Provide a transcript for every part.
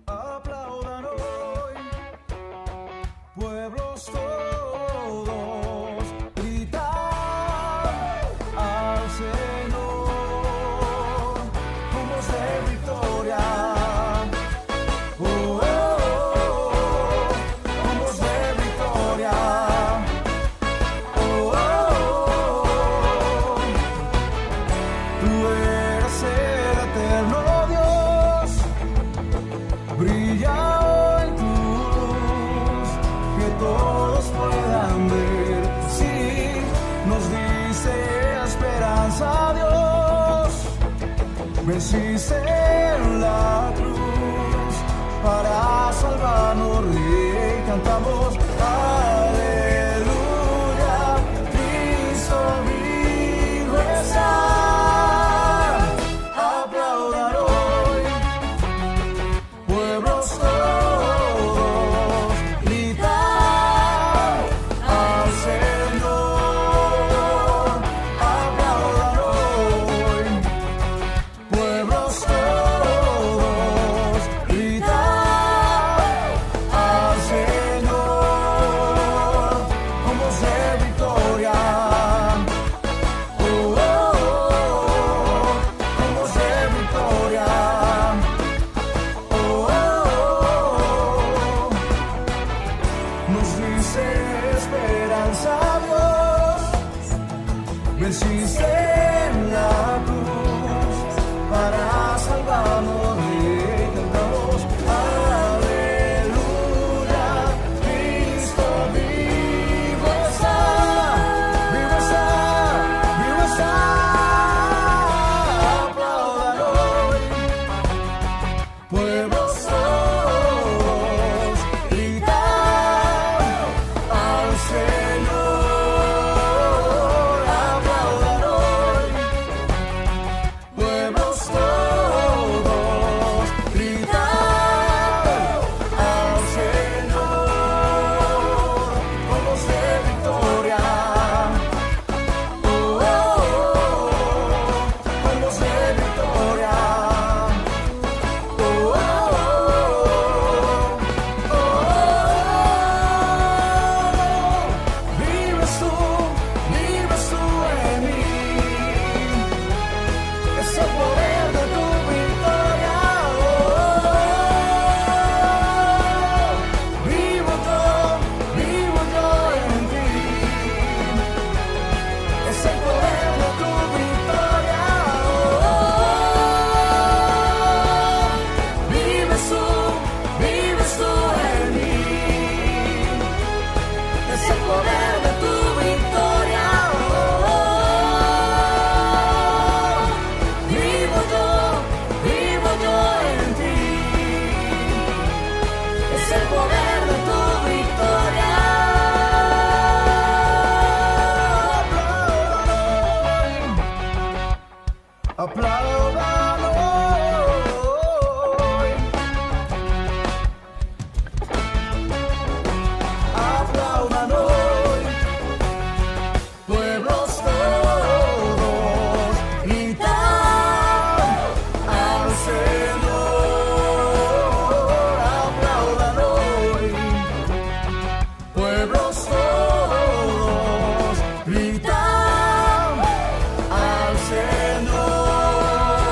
Aplaudan hoy, pueblos todos, gritar al Señor con voz de victoria. Oh, oh, oh, con voz de victoria. Oh, oh, oh, tú eres el eterno Dios, brilla en tu luz, que todos puedan ver. Sí, nos dice esperanza, Dios, venciste en la cruz para salvarnos, Rey. Cantamos aleluya, Cristo vivo está. Aplaudan hoy, pueblos todos, gritar al Señor. Aplaudan hoy, pueblos todos, gritar al Señor con voz de victoria. Oh, oh, oh, con voz de victoria. Oh, oh, oh, nos dice esperanza, Dios, venciste en la cruz para salvarnos, Rey. Cantamos aleluya, Cristo vivo está, vivo está, vivo está. Aplaudan hoy, pueblos todos, gritar al Señor. Aplaudan hoy, pueblos todos, gritar al Señor con voz de victoria. Oh, oh, oh, con voz de victoria. Oh, oh, oh, oh, vives tú en mí. Es el poder de tu victoria. Oh, vivo yo en ti. Es el poder de tu victoria. Oh, vives tú en mí. Es el poder de tu victoria. Oh, vivo yo en ti. Es el poder de tu victoria. Aplaudan hoy, aplaudan hoy, pueblos todos, gritar al Señor. Aplaudan hoy, pueblos todos, gritar al Señor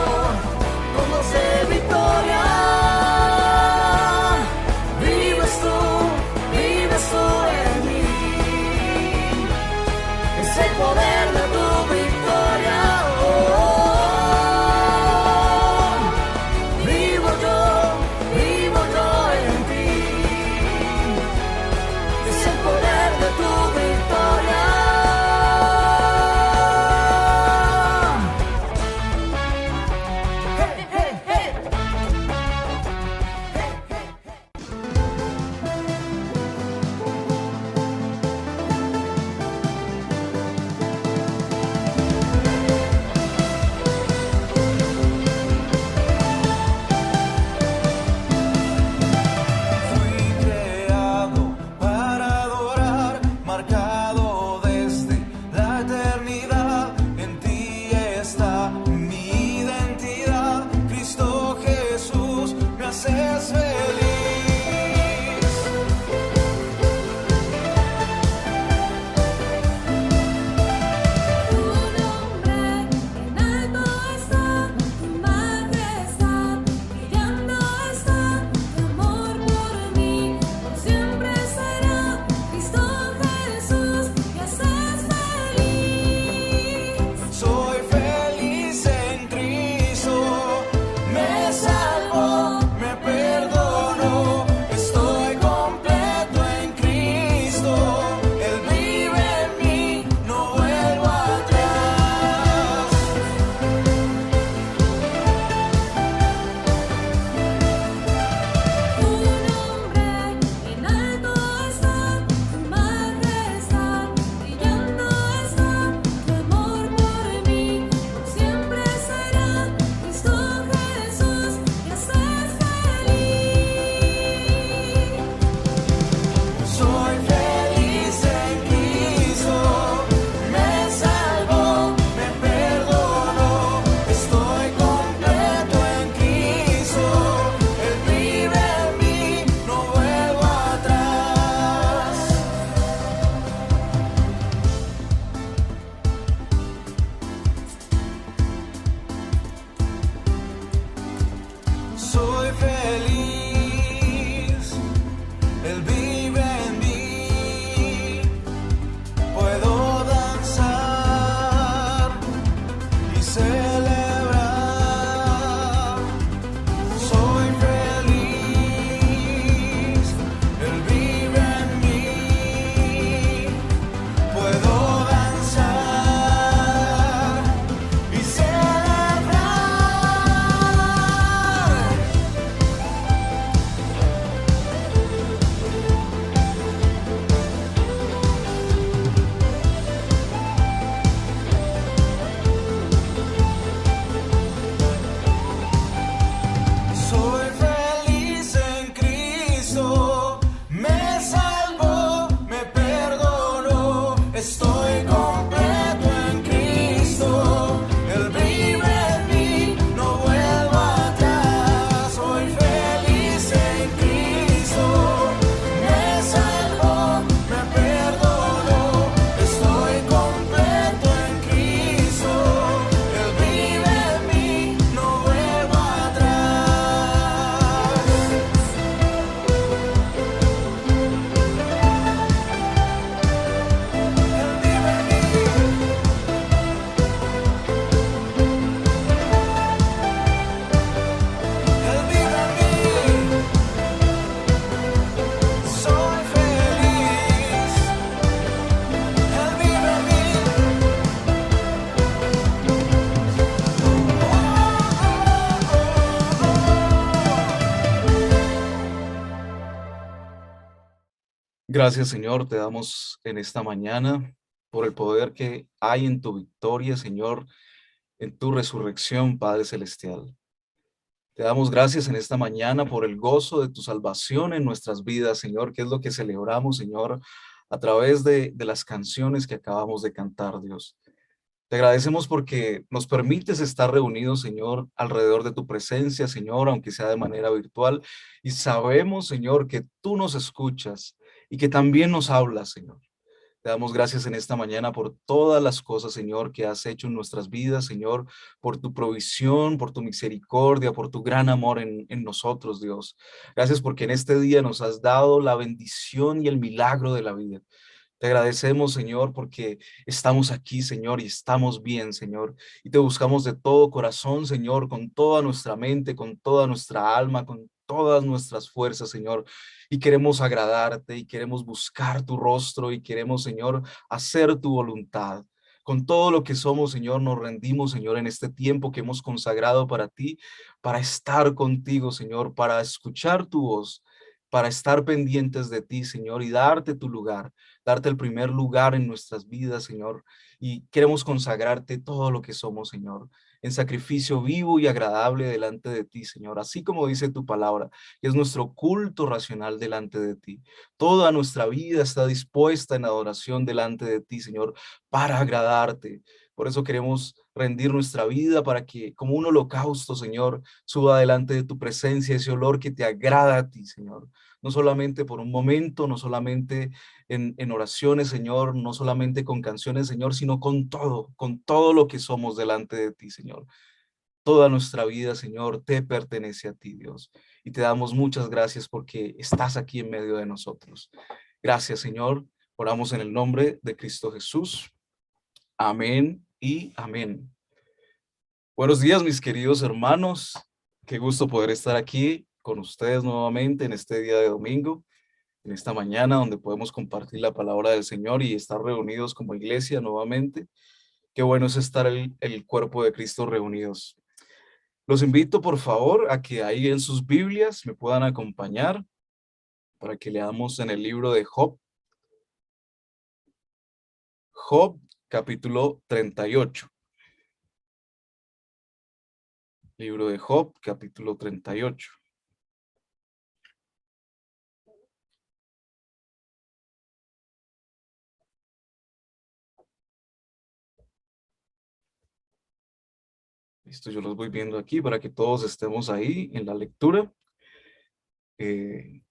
Gracias, Señor, te damos en esta mañana por el poder que hay en tu victoria, Señor, en tu resurrección, Padre Celestial. Te damos gracias en esta mañana por el gozo de tu salvación en nuestras vidas, Señor, que es lo que celebramos, Señor, a través de las canciones que acabamos de cantar, Dios. Te agradecemos porque nos permites estar reunidos, Señor, alrededor de tu presencia, Señor, aunque sea de manera virtual. Y sabemos, Señor, que tú nos escuchas y que también nos hablas, Señor. Te damos gracias en esta mañana por todas las cosas, Señor, que has hecho en nuestras vidas, Señor, por tu provisión, por tu misericordia, por tu gran amor en nosotros, Dios. Gracias porque en este día nos has dado la bendición y el milagro de la vida. Te agradecemos, Señor, porque estamos aquí, Señor, y estamos bien, Señor. Y te buscamos de todo corazón, Señor, con toda nuestra mente, con toda nuestra alma, con todas nuestras fuerzas, Señor. Y queremos agradarte y queremos buscar tu rostro y queremos, Señor, hacer tu voluntad. Con todo lo que somos, Señor, nos rendimos, Señor, en este tiempo que hemos consagrado para ti, para estar contigo, Señor, para escuchar tu voz, para estar pendientes de ti, Señor, y darte tu lugar, darte el primer lugar en nuestras vidas, Señor, y queremos consagrarte todo lo que somos, Señor, en sacrificio vivo y agradable delante de ti, Señor, así como dice tu palabra, que es nuestro culto racional delante de ti. Toda nuestra vida está dispuesta en adoración delante de ti, Señor, para agradarte. Por eso queremos rendir nuestra vida para que, como un holocausto, Señor, suba delante de tu presencia ese olor que te agrada a ti, Señor. No solamente por un momento, no solamente en oraciones, Señor, no solamente con canciones, Señor, sino con todo lo que somos delante de ti, Señor. Toda nuestra vida, Señor, te pertenece a ti, Dios. Y te damos muchas gracias porque estás aquí en medio de nosotros. Gracias, Señor. Oramos en el nombre de Cristo Jesús. Amén y amén. Buenos días, mis queridos hermanos. Qué gusto poder estar aquí con ustedes nuevamente en este día de domingo, en esta mañana donde podemos compartir la palabra del Señor y estar reunidos como iglesia nuevamente. Qué bueno es estar el cuerpo de Cristo reunidos. Los invito, por favor, a que ahí en sus Biblias me puedan acompañar para que leamos en el libro de Job. Job, capítulo 38. Libro de Job, capítulo 38. Listo, yo los voy viendo aquí para que todos estemos ahí en la lectura. Eh,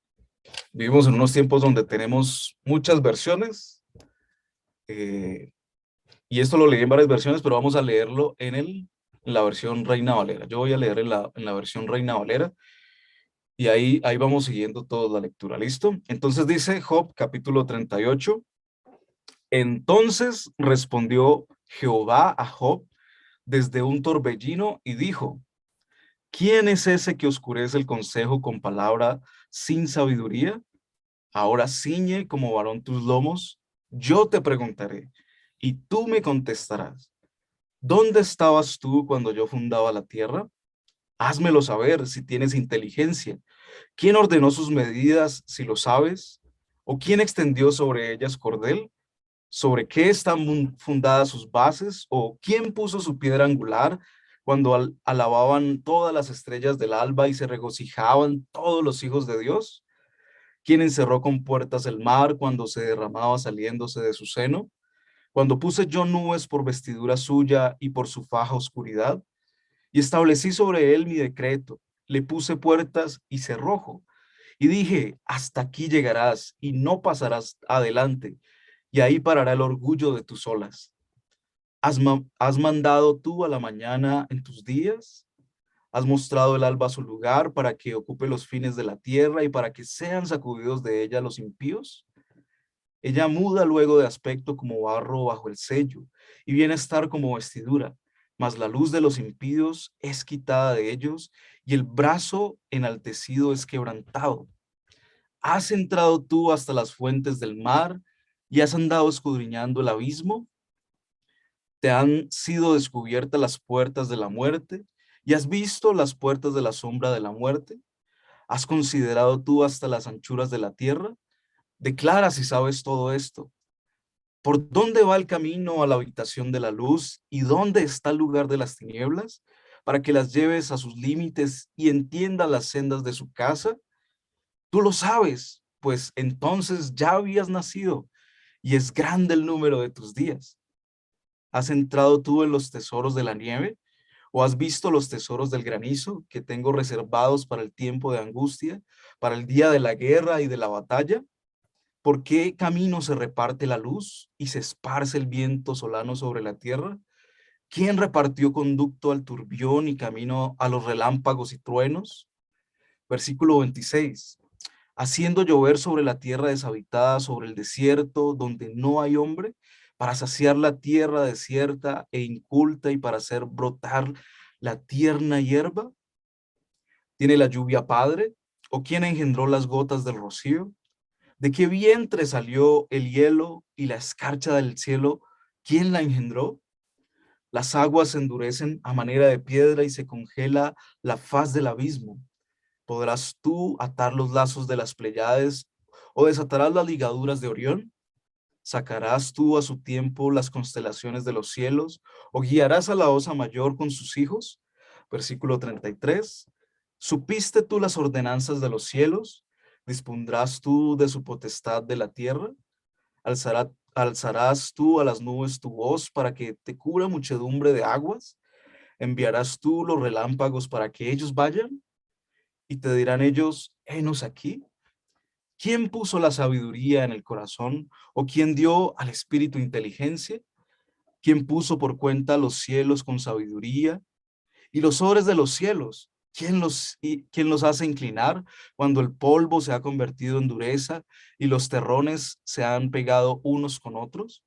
Vivimos en unos tiempos donde tenemos muchas versiones. eh, y esto lo leí en varias versiones, pero vamos a leerlo en la versión Reina Valera. Yo voy a leer en la versión Reina Valera y ahí vamos siguiendo toda la lectura. ¿Listo? Entonces dice Job capítulo 38. Entonces respondió Jehová a Job desde un torbellino y dijo: ¿Quién es ese que oscurece el consejo con palabra sin sabiduría? Ahora ciñe como varón tus lomos, yo te preguntaré, y tú me contestarás. ¿Dónde estabas tú cuando yo fundaba la tierra? Házmelo saber si tienes inteligencia. ¿Quién ordenó sus medidas, si lo sabes? ¿O quién extendió sobre ellas cordel? ¿Sobre qué están fundadas sus bases? ¿O quién puso su piedra angular cuando alababan todas las estrellas del alba y se regocijaban todos los hijos de Dios? ¿Quién encerró con puertas el mar cuando se derramaba saliéndose de su seno? Cuando puse yo nubes por vestidura suya y por su faja oscuridad, y establecí sobre él mi decreto, le puse puertas y cerrojo, y dije: hasta aquí llegarás y no pasarás adelante, y ahí parará el orgullo de tus olas. ¿Has mandado tú a la mañana en tus días? ¿Has mostrado el alba su lugar para que ocupe los fines de la tierra y para que sean sacudidos de ella los impíos? Ella muda luego de aspecto como barro bajo el sello y viene a estar como vestidura, mas la luz de los impíos es quitada de ellos y el brazo enaltecido es quebrantado. ¿Has entrado tú hasta las fuentes del mar y has andado escudriñando el abismo? ¿Te han sido descubiertas las puertas de la muerte y has visto las puertas de la sombra de la muerte? ¿Has considerado tú hasta las anchuras de la tierra? Declara si sabes todo esto. ¿Por dónde va el camino a la habitación de la luz y dónde está el lugar de las tinieblas? Para que las lleves a sus límites y entiendas las sendas de su casa. Tú lo sabes, pues entonces ya habías nacido y es grande el número de tus días. ¿Has entrado tú en los tesoros de la nieve? ¿O has visto los tesoros del granizo que tengo reservados para el tiempo de angustia, para el día de la guerra y de la batalla? ¿Por qué camino se reparte la luz y se esparce el viento solano sobre la tierra? ¿Quién repartió conducto al turbión y camino a los relámpagos y truenos? Versículo 26. Haciendo llover sobre la tierra deshabitada, sobre el desierto donde no hay hombre, para saciar la tierra desierta e inculta y para hacer brotar la tierna hierba. ¿Tiene la lluvia padre? ¿O quién engendró las gotas del rocío? ¿De qué vientre salió el hielo y la escarcha del cielo? ¿Quién la engendró? Las aguas se endurecen a manera de piedra y se congela la faz del abismo. ¿Podrás tú atar los lazos de las Pléyades o desatarás las ligaduras de Orión? ¿Sacarás tú a su tiempo las constelaciones de los cielos o guiarás a la Osa Mayor con sus hijos? Versículo 33. ¿Supiste tú las ordenanzas de los cielos? ¿Dispondrás tú de su potestad de la tierra? ¿Alzarás tú a las nubes tu voz para que te cubra muchedumbre de aguas? ¿Enviarás tú los relámpagos para que ellos vayan? Y te dirán ellos, henos aquí. ¿Quién puso la sabiduría en el corazón? ¿O quién dio al espíritu inteligencia? ¿Quién puso por cuenta los cielos con sabiduría? Y los sobres de los cielos, quién los hace inclinar cuando el polvo se ha convertido en dureza y los terrones se han pegado unos con otros?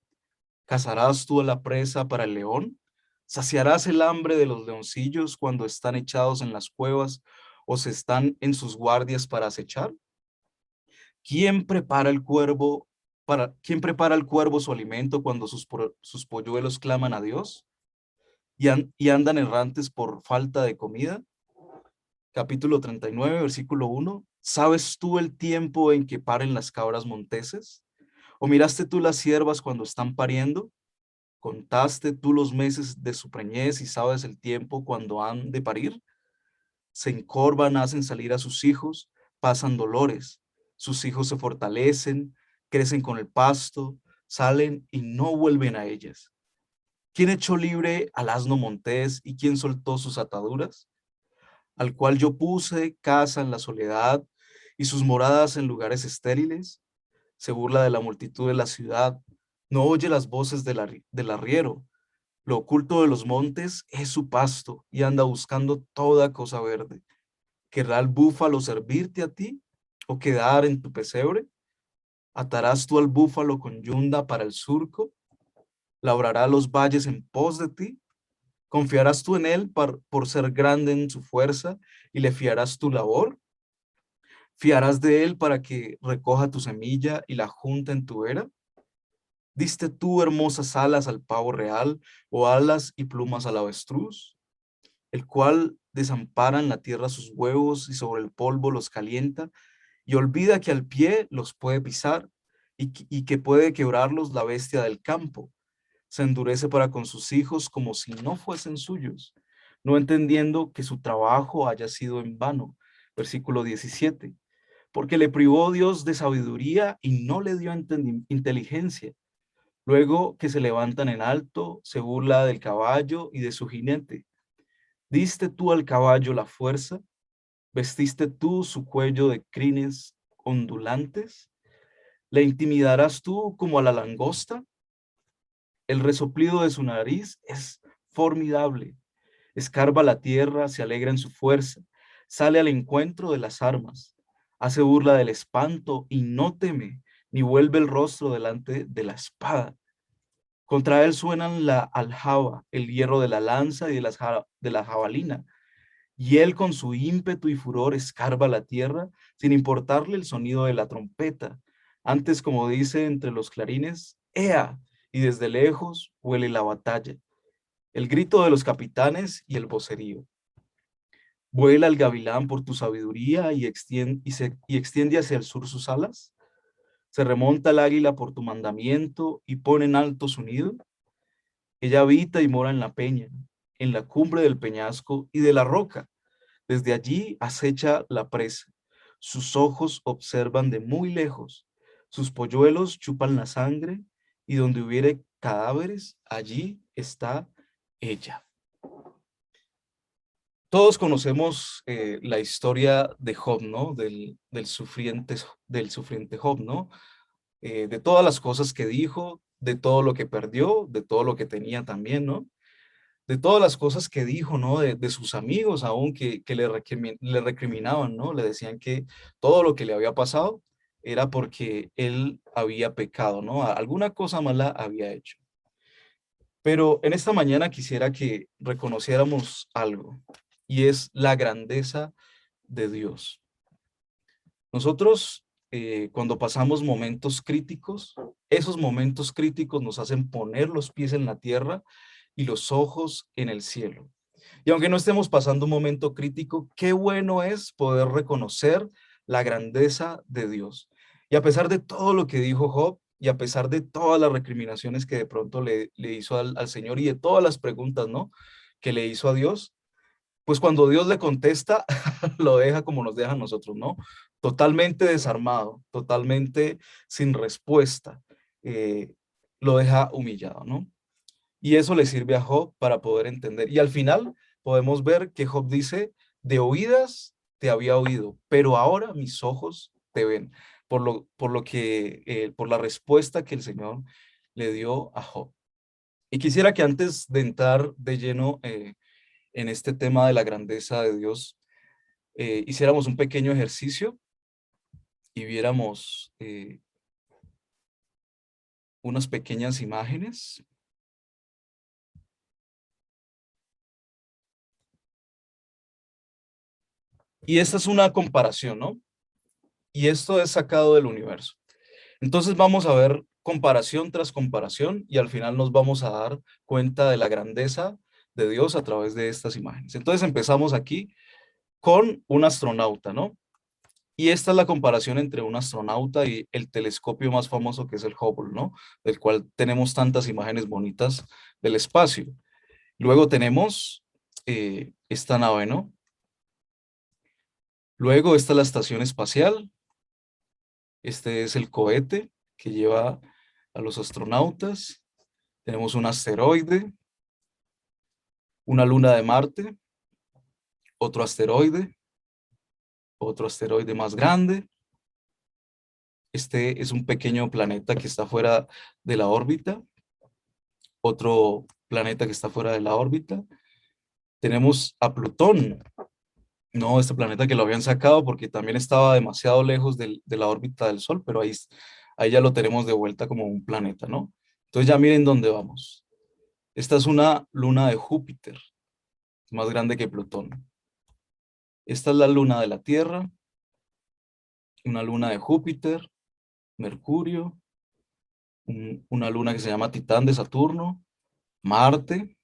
¿Cazarás tú a la presa para el león? ¿Saciarás el hambre de los leoncillos cuando están echados en las cuevas o se están en sus guardias para acechar? ¿Quién prepara el cuervo su alimento cuando sus polluelos claman a Dios y andan errantes por falta de comida? Capítulo 39, versículo 1. ¿Sabes tú el tiempo en que paren las cabras monteses? ¿O miraste tú las ciervas cuando están pariendo? ¿Contaste tú los meses de su preñez y sabes el tiempo cuando han de parir? Se encorvan, hacen salir a sus hijos, pasan dolores. Sus hijos se fortalecen, crecen con el pasto, salen y no vuelven a ellas. ¿Quién echó libre al asno montés y quién soltó sus ataduras? Al cual yo puse casa en la soledad y sus moradas en lugares estériles. Se burla de la multitud de la ciudad, no oye las voces del arriero. Lo oculto de los montes es su pasto y anda buscando toda cosa verde. ¿Querrá el búfalo servirte a ti o quedar en tu pesebre? ¿Atarás tú al búfalo con yunda para el surco? ¿Labrará los valles en pos de ti? ¿Confiarás tú en él por ser grande en su fuerza y le fiarás tu labor? ¿Fiarás de él para que recoja tu semilla y la junte en tu era? ¿Diste tú hermosas alas al pavo real o alas y plumas al avestruz, el cual desampara en la tierra sus huevos y sobre el polvo los calienta y olvida que al pie los puede pisar y que puede quebrarlos la bestia del campo? Se endurece para con sus hijos como si no fuesen suyos, no entendiendo que su trabajo haya sido en vano. Versículo 17. Porque le privó Dios de sabiduría y no le dio inteligencia. Luego que se levantan en alto, se burla del caballo y de su jinete. ¿Diste tú al caballo la fuerza? ¿Vestiste tú su cuello de crines ondulantes? ¿Le intimidarás tú como a la langosta? El resoplido de su nariz es formidable. Escarba la tierra, se alegra en su fuerza, sale al encuentro de las armas, hace burla del espanto y no teme, ni vuelve el rostro delante de la espada. Contra él suenan la aljaba, el hierro de la lanza y de la jabalina, y él con su ímpetu y furor escarba la tierra sin importarle el sonido de la trompeta. Antes, como dice entre los clarines, ¡ea! Y desde lejos huele la batalla, el grito de los capitanes y el vocerío. Vuela el gavilán por tu sabiduría y extiende hacia el sur sus alas. Se remonta el águila por tu mandamiento y pone en alto su nido. Ella habita y mora en la peña, en la cumbre del peñasco y de la roca. Desde allí acecha la presa. Sus ojos observan de muy lejos. Sus polluelos chupan la sangre y donde hubiere cadáveres, allí está ella. Todos conocemos la historia de Job, ¿no? Del sufriente Job, ¿no? De todas las cosas que dijo, de todo lo que perdió, de todo lo que tenía también, ¿no? De todas las cosas que dijo, ¿no? De sus amigos aún que le recriminaban, ¿no? Le decían que todo lo que le había pasado era porque él había pecado, ¿no? Alguna cosa mala había hecho. Pero en esta mañana quisiera que reconociéramos algo, y es la grandeza de Dios. Nosotros, cuando pasamos momentos críticos, esos momentos críticos nos hacen poner los pies en la tierra y los ojos en el cielo. Y aunque no estemos pasando un momento crítico, qué bueno es poder reconocer la grandeza de Dios. Y a pesar de todo lo que dijo Job, y a pesar de todas las recriminaciones que de pronto le hizo al Señor y de todas las preguntas, ¿no? Que le hizo a Dios, pues cuando Dios le contesta, lo deja como nos deja a nosotros, ¿no? Totalmente desarmado, totalmente sin respuesta, eh, lo deja humillado, ¿no? Y eso le sirve a Job para poder entender. Y al final podemos ver que Job dice, de oídas te había oído, pero ahora mis ojos te ven, por la respuesta que el Señor le dio a Job. Y quisiera que antes de entrar de lleno en este tema de la grandeza de Dios, hiciéramos un pequeño ejercicio y viéramos unas pequeñas imágenes. Y esta es una comparación, ¿no? Y esto es sacado del universo. Entonces vamos a ver comparación tras comparación y al final nos vamos a dar cuenta de la grandeza de Dios a través de estas imágenes. Entonces empezamos aquí con un astronauta, ¿no? Y esta es la comparación entre un astronauta y el telescopio más famoso que es el Hubble, ¿no? Del cual tenemos tantas imágenes bonitas del espacio. Luego tenemos esta nave, ¿no? Luego está la estación espacial. Este es el cohete que lleva a los astronautas. Tenemos un asteroide, una luna de Marte, otro asteroide más grande. Este es un pequeño planeta que está fuera de la órbita, otro planeta que está fuera de la órbita. Tenemos a Plutón, no este planeta que lo habían sacado porque también estaba demasiado lejos de la órbita del Sol, pero ahí ya lo tenemos de vuelta como un planeta, ¿no? Entonces ya miren dónde vamos. Esta es una luna de Júpiter, más grande que Plutón. Esta es la luna de la Tierra, una luna de Júpiter, Mercurio, una luna que se llama Titán de Saturno, Marte.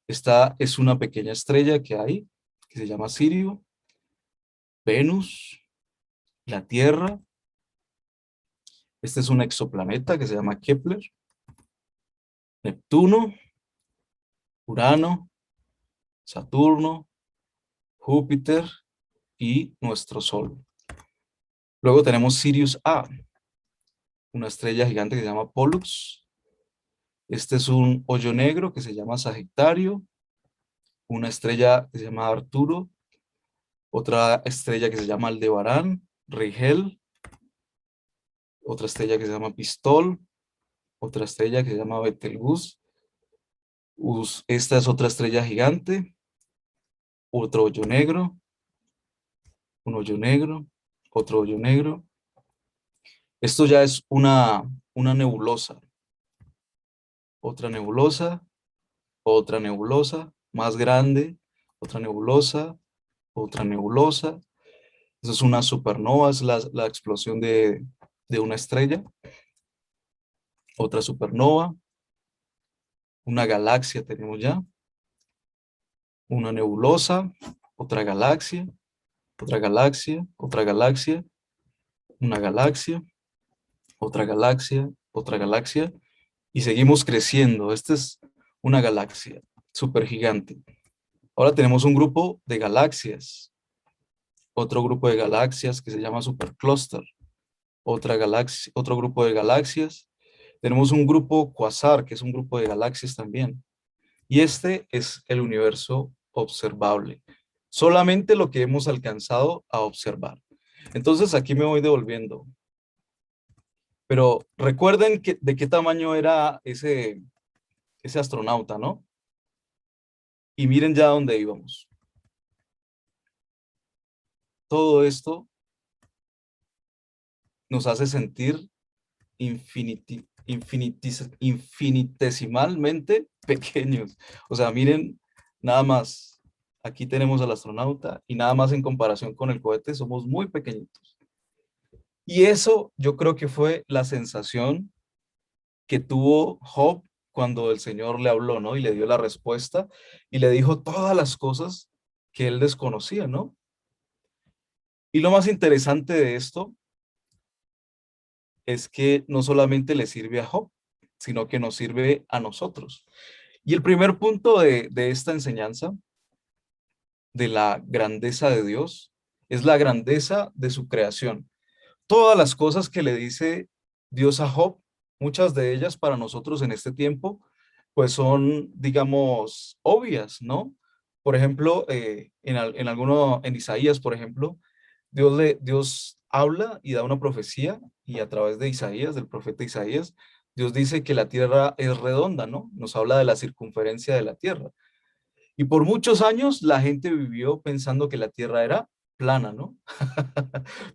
Esta es una pequeña estrella que hay, que se llama Sirio, Venus, la Tierra. Este es un exoplaneta que se llama Kepler, Neptuno, Urano, Saturno, Júpiter y nuestro Sol. Luego tenemos Sirius A, una estrella gigante que se llama Pollux. Este es un hoyo negro que se llama Sagitario, una estrella que se llama Arturo, otra estrella que se llama Aldebarán, Rigel, otra estrella que se llama Pistol, otra estrella que se llama Betelgeuse. Esta es otra estrella gigante, otro hoyo negro, un hoyo negro, otro hoyo negro. Esto ya es una nebulosa, otra nebulosa, más grande, otra nebulosa, otra nebulosa. Eso es una supernova, es la explosión de una estrella. Otra supernova, una galaxia tenemos ya, una nebulosa, otra galaxia, otra galaxia, otra galaxia, una galaxia. otra galaxia, y seguimos creciendo. Esta es una galaxia súper gigante. Ahora tenemos un grupo de galaxias, otro grupo de galaxias que se llama supercluster, otra galaxia, otro grupo de galaxias. Tenemos un grupo quasar, que es un grupo de galaxias también. Y este es el universo observable. Solamente lo que hemos alcanzado a observar. Entonces aquí me voy devolviendo. Pero recuerden de qué tamaño era ese astronauta, ¿no? Y miren ya dónde íbamos. Todo esto nos hace sentir infinitesimalmente pequeños. O sea, miren, nada más, aquí tenemos al astronauta y nada más en comparación con el cohete somos muy pequeñitos. Y eso yo creo que fue la sensación que tuvo Job cuando el Señor le habló, ¿no? Y le dio la respuesta y le dijo todas las cosas que él desconocía, ¿no? Y lo más interesante de esto es que no solamente le sirve a Job, sino que nos sirve a nosotros. Y el primer punto de esta enseñanza, de la grandeza de Dios, es la grandeza de su creación. Todas las cosas que le dice Dios a Job, muchas de ellas para nosotros en este tiempo, pues son, digamos, obvias, ¿no? Por ejemplo, en Isaías, por ejemplo, Dios habla y da una profecía y a través de Isaías, del profeta Isaías, Dios dice que la tierra es redonda, ¿no? Nos habla de la circunferencia de la tierra. Y por muchos años la gente vivió pensando que la tierra era plana, ¿no?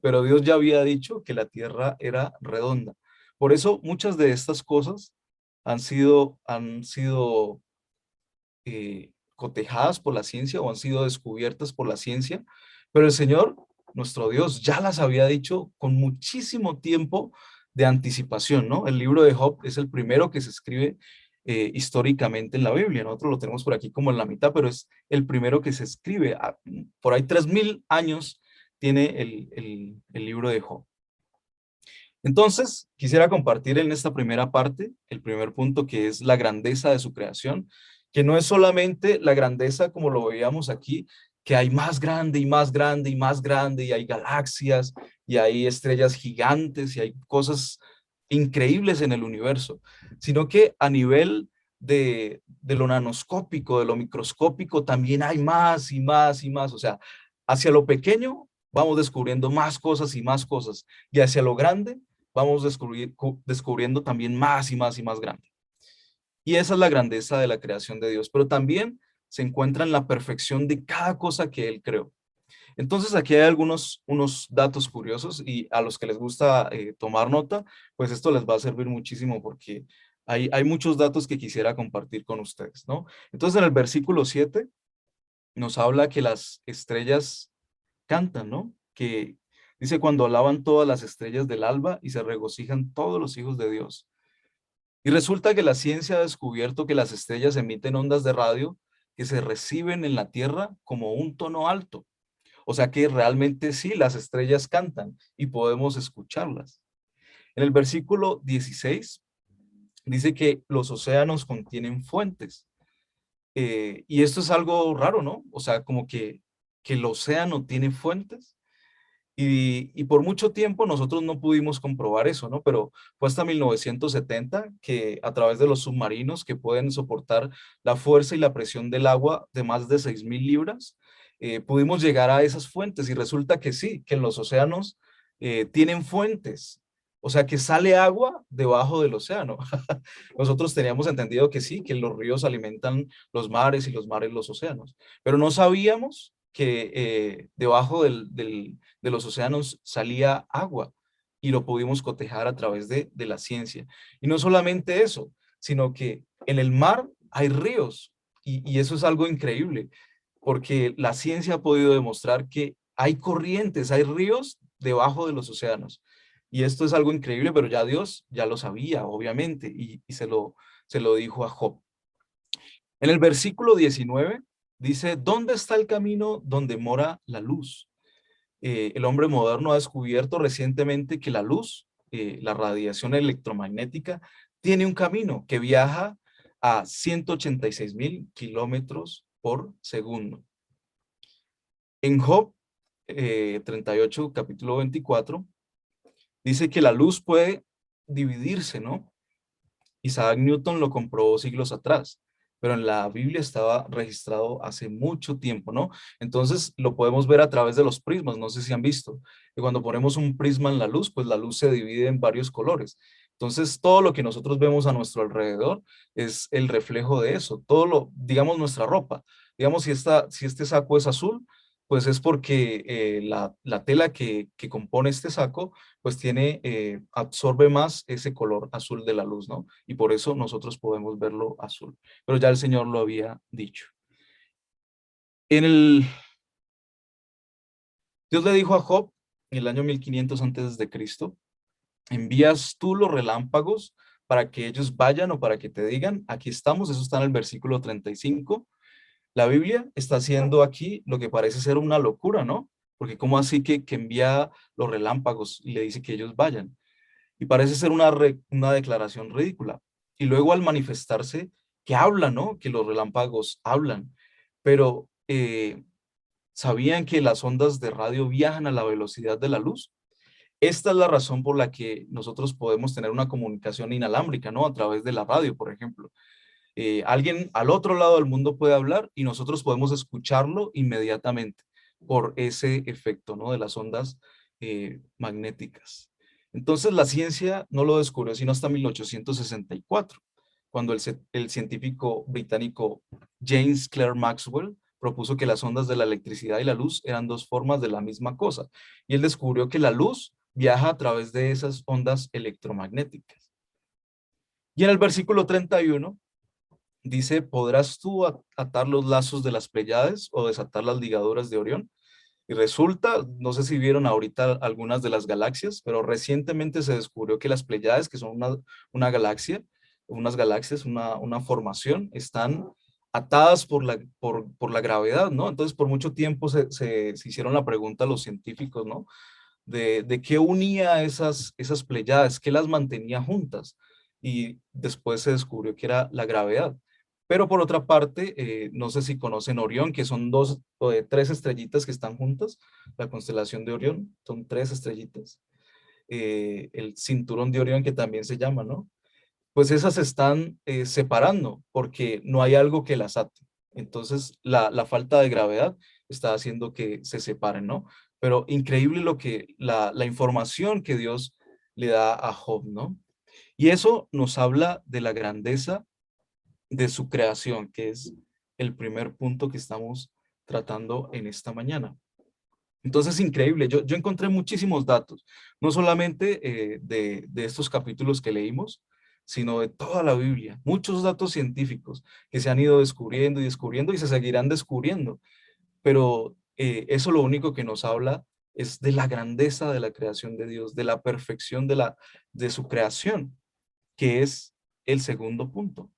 Pero Dios ya había dicho que la tierra era redonda. Por eso muchas de estas cosas han sido cotejadas por la ciencia o han sido descubiertas por la ciencia, pero el Señor, nuestro Dios, ya las había dicho con muchísimo tiempo de anticipación, ¿no? El libro de Job es el primero que se escribe históricamente en la Biblia. Nosotros lo tenemos por aquí como en la mitad, pero es el primero que se escribe. Por ahí 3000 años tiene el libro de Job. Entonces, quisiera compartir en esta primera parte, el primer punto que es la grandeza de su creación, que no es solamente la grandeza como lo veíamos aquí, que hay más grande y más grande y más grande y hay galaxias y hay estrellas gigantes y hay cosas increíbles en el universo, sino que a nivel de lo nanoscópico, de lo microscópico, también hay más y más y más. O sea, hacia lo pequeño vamos descubriendo más cosas y más cosas y hacia lo grande vamos descubriendo también más y más y más grande. Y esa es la grandeza de la creación de Dios, pero también se encuentra en la perfección de cada cosa que Él creó. Entonces aquí hay unos datos curiosos y a los que les gusta tomar nota, pues esto les va a servir muchísimo porque hay muchos datos que quisiera compartir con ustedes, ¿no? Entonces en el versículo 7 nos habla que las estrellas cantan, ¿no? Que dice cuando alaban todas las estrellas del alba y se regocijan todos los hijos de Dios. Y resulta que la ciencia ha descubierto que las estrellas emiten ondas de radio que se reciben en la Tierra como un tono alto. O sea que realmente sí, las estrellas cantan y podemos escucharlas. En el versículo 16 dice que los océanos contienen fuentes. Y esto es algo raro, ¿no? O sea, como que el océano tiene fuentes. Y por mucho tiempo nosotros no pudimos comprobar eso, ¿no? Pero fue hasta 1970 que a través de los submarinos que pueden soportar la fuerza y la presión del agua de más de 6000 libras, pudimos llegar a esas fuentes y resulta que sí, que en los océanos tienen fuentes. O sea, que sale agua debajo del océano. Nosotros teníamos entendido que sí, que los ríos alimentan los mares y los mares los océanos, pero no sabíamos que debajo de los océanos salía agua y lo pudimos cotejar a través de la ciencia. Y no solamente eso, sino que en el mar hay ríos y eso es algo increíble porque la ciencia ha podido demostrar que hay corrientes, hay ríos debajo de los océanos. Y esto es algo increíble, pero ya Dios ya lo sabía, obviamente, y se lo dijo a Job. En el versículo 19 dice, ¿dónde está el camino donde mora la luz? El hombre moderno ha descubierto recientemente que la luz la radiación electromagnética, tiene un camino que viaja a 186.000 kilómetros por segundo. En Job 38, capítulo 24, dice que la luz puede dividirse, ¿no? Isaac Newton lo comprobó siglos atrás, pero en la Biblia estaba registrado hace mucho tiempo, ¿no? Entonces lo podemos ver a través de los prismas, no sé si han visto, que cuando ponemos un prisma en la luz, pues la luz se divide en varios colores. Entonces todo lo que nosotros vemos a nuestro alrededor es el reflejo de eso, todo lo, digamos nuestra ropa, digamos si este saco es azul, pues es porque la tela que compone este saco pues tiene, absorbe más ese color azul de la luz, ¿no? Y por eso nosotros podemos verlo azul. Pero ya el Señor lo había dicho. En el, Dios le dijo a Job en el año 1500 antes de Cristo, ¿envías tú los relámpagos para que ellos vayan o para que te digan? Aquí estamos, eso está en el versículo 35. La Biblia está haciendo aquí lo que parece ser una locura, ¿no? Porque ¿cómo así que envía los relámpagos y le dice que ellos vayan? Y parece ser una declaración ridícula. Y luego al manifestarse, que hablan, ¿no? Que los relámpagos hablan, pero ¿sabían que las ondas de radio viajan a la velocidad de la luz? Esta es la razón por la que nosotros podemos tener una comunicación inalámbrica, ¿no? A través de la radio, por ejemplo. Alguien al otro lado del mundo puede hablar y nosotros podemos escucharlo inmediatamente por ese efecto, ¿no? De las ondas magnéticas. Entonces la ciencia no lo descubrió sino hasta 1864, cuando el científico británico James Clerk Maxwell propuso que las ondas de la electricidad y la luz eran dos formas de la misma cosa. Y él descubrió que la luz viaja a través de esas ondas electromagnéticas. Y en el versículo 31 dice, ¿podrás tú atar los lazos de las Pléyades o desatar las ligaduras de Orión? Y resulta, no sé si vieron ahorita algunas de las galaxias, pero recientemente se descubrió que las Pléyades, que son una galaxia, unas galaxias, una formación, están atadas por la gravedad, ¿no? Entonces, por mucho tiempo se hicieron la pregunta a los científicos, ¿no? De qué unía esas Pléyades, qué las mantenía juntas. Y después se descubrió que era la gravedad. Pero por otra parte, no sé si conocen Orión, que son tres estrellitas que están juntas. La constelación de Orión son tres estrellitas. El cinturón de Orión, que también se llama, ¿no? Pues esas se están separando porque no hay algo que las ate. Entonces, la falta de gravedad está haciendo que se separen, ¿no? Pero increíble la información que Dios le da a Job, ¿no? Y eso nos habla de la grandeza de su creación, que es el primer punto que estamos tratando en esta mañana. Entonces, increíble. Yo encontré muchísimos datos, no solamente de estos capítulos que leímos, sino de toda la Biblia. Muchos datos científicos que se han ido descubriendo y descubriendo y se seguirán descubriendo. Pero eso lo único que nos habla es de la grandeza de la creación de Dios, de la perfección de su creación, que es el segundo punto.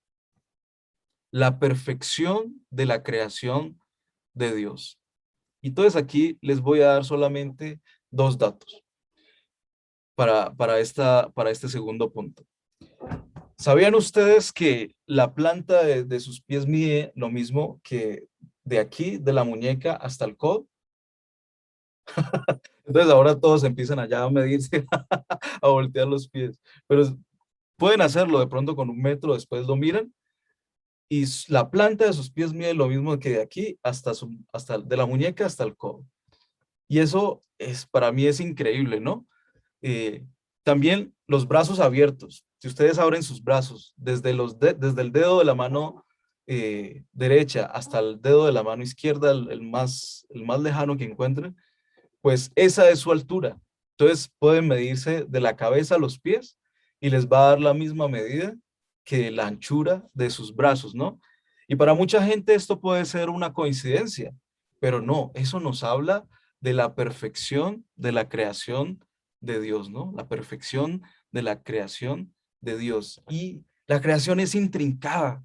La perfección de la creación de Dios. Y entonces aquí les voy a dar solamente dos datos para este segundo punto. ¿Sabían ustedes que la planta de sus pies mide lo mismo que de aquí, de la muñeca hasta el codo? Entonces ahora todos empiezan allá a medirse, a voltear los pies. Pero pueden hacerlo de pronto con 1 metro, después lo miran y la planta de sus pies mide lo mismo que de aquí hasta de la muñeca hasta el codo. Y eso para mí es increíble, ¿no? Eh, También los brazos abiertos. Si ustedes abren sus brazos desde el dedo de la mano derecha hasta el dedo de la mano izquierda, el más lejano que encuentren, pues esa es su altura. Entonces pueden medirse de la cabeza a los pies y les va a dar la misma medida que la anchura de sus brazos, ¿no? Y para mucha gente esto puede ser una coincidencia, pero no, eso nos habla de la perfección de la creación de Dios, ¿no? La perfección de la creación de Dios. Y la creación es intrincada,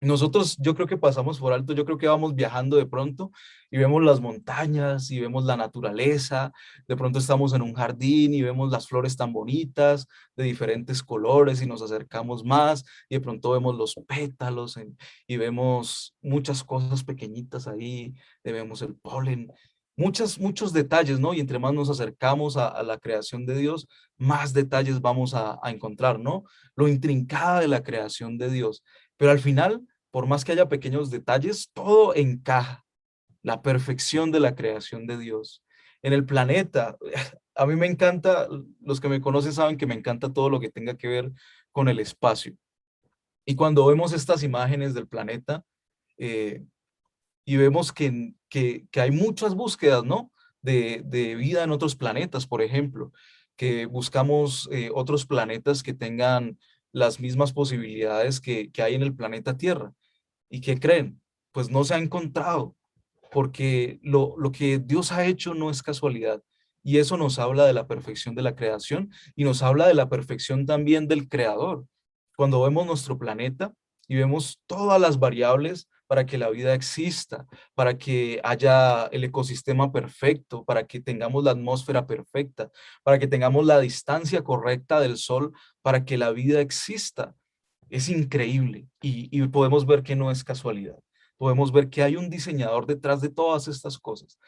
Nosotros, yo creo que pasamos por alto, yo creo que vamos viajando de pronto y vemos las montañas y vemos la naturaleza, de pronto estamos en un jardín y vemos las flores tan bonitas, de diferentes colores y nos acercamos más y de pronto vemos los pétalos y vemos muchas cosas pequeñitas ahí, vemos el polen, muchos detalles, ¿no? Y entre más nos acercamos a la creación de Dios, más detalles vamos a encontrar, ¿no? Lo intrincada de la creación de Dios. Pero al final, por más que haya pequeños detalles, todo encaja, la perfección de la creación de Dios. En el planeta, a mí me encanta, los que me conocen saben que me encanta todo lo que tenga que ver con el espacio. Y cuando vemos estas imágenes del planeta eh, y vemos que hay muchas búsquedas, ¿no? De vida en otros planetas, por ejemplo, que buscamos otros planetas que tengan las mismas posibilidades que hay en el planeta Tierra. ¿Y qué creen? Pues no se ha encontrado, porque lo que Dios ha hecho no es casualidad. Y eso nos habla de la perfección de la creación y nos habla de la perfección también del creador. Cuando vemos nuestro planeta y vemos todas las variables para que la vida exista, para que haya el ecosistema perfecto, para que tengamos la atmósfera perfecta, para que tengamos la distancia correcta del sol, para que la vida exista. Es increíble y podemos ver que no es casualidad. Podemos ver que hay un diseñador detrás de todas estas cosas.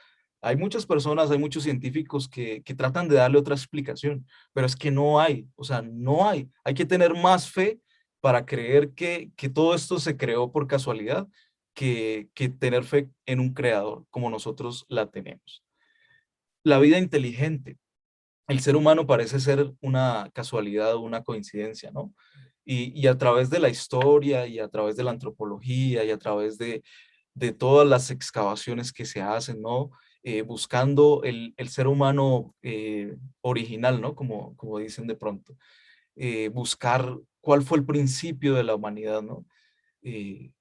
Hay muchas personas, hay muchos científicos que tratan de darle otra explicación, pero es que no hay, o sea, no hay. Hay que tener más fe para creer que todo esto se creó por casualidad que tener fe en un creador como nosotros la tenemos. La vida inteligente. El ser humano parece ser una casualidad, una coincidencia, ¿no? Y a través de la historia y a través de la antropología y a través de todas las excavaciones que se hacen, ¿no? Buscando el ser humano original, ¿no? Como dicen de pronto. Buscar cuál fue el principio de la humanidad, ¿no?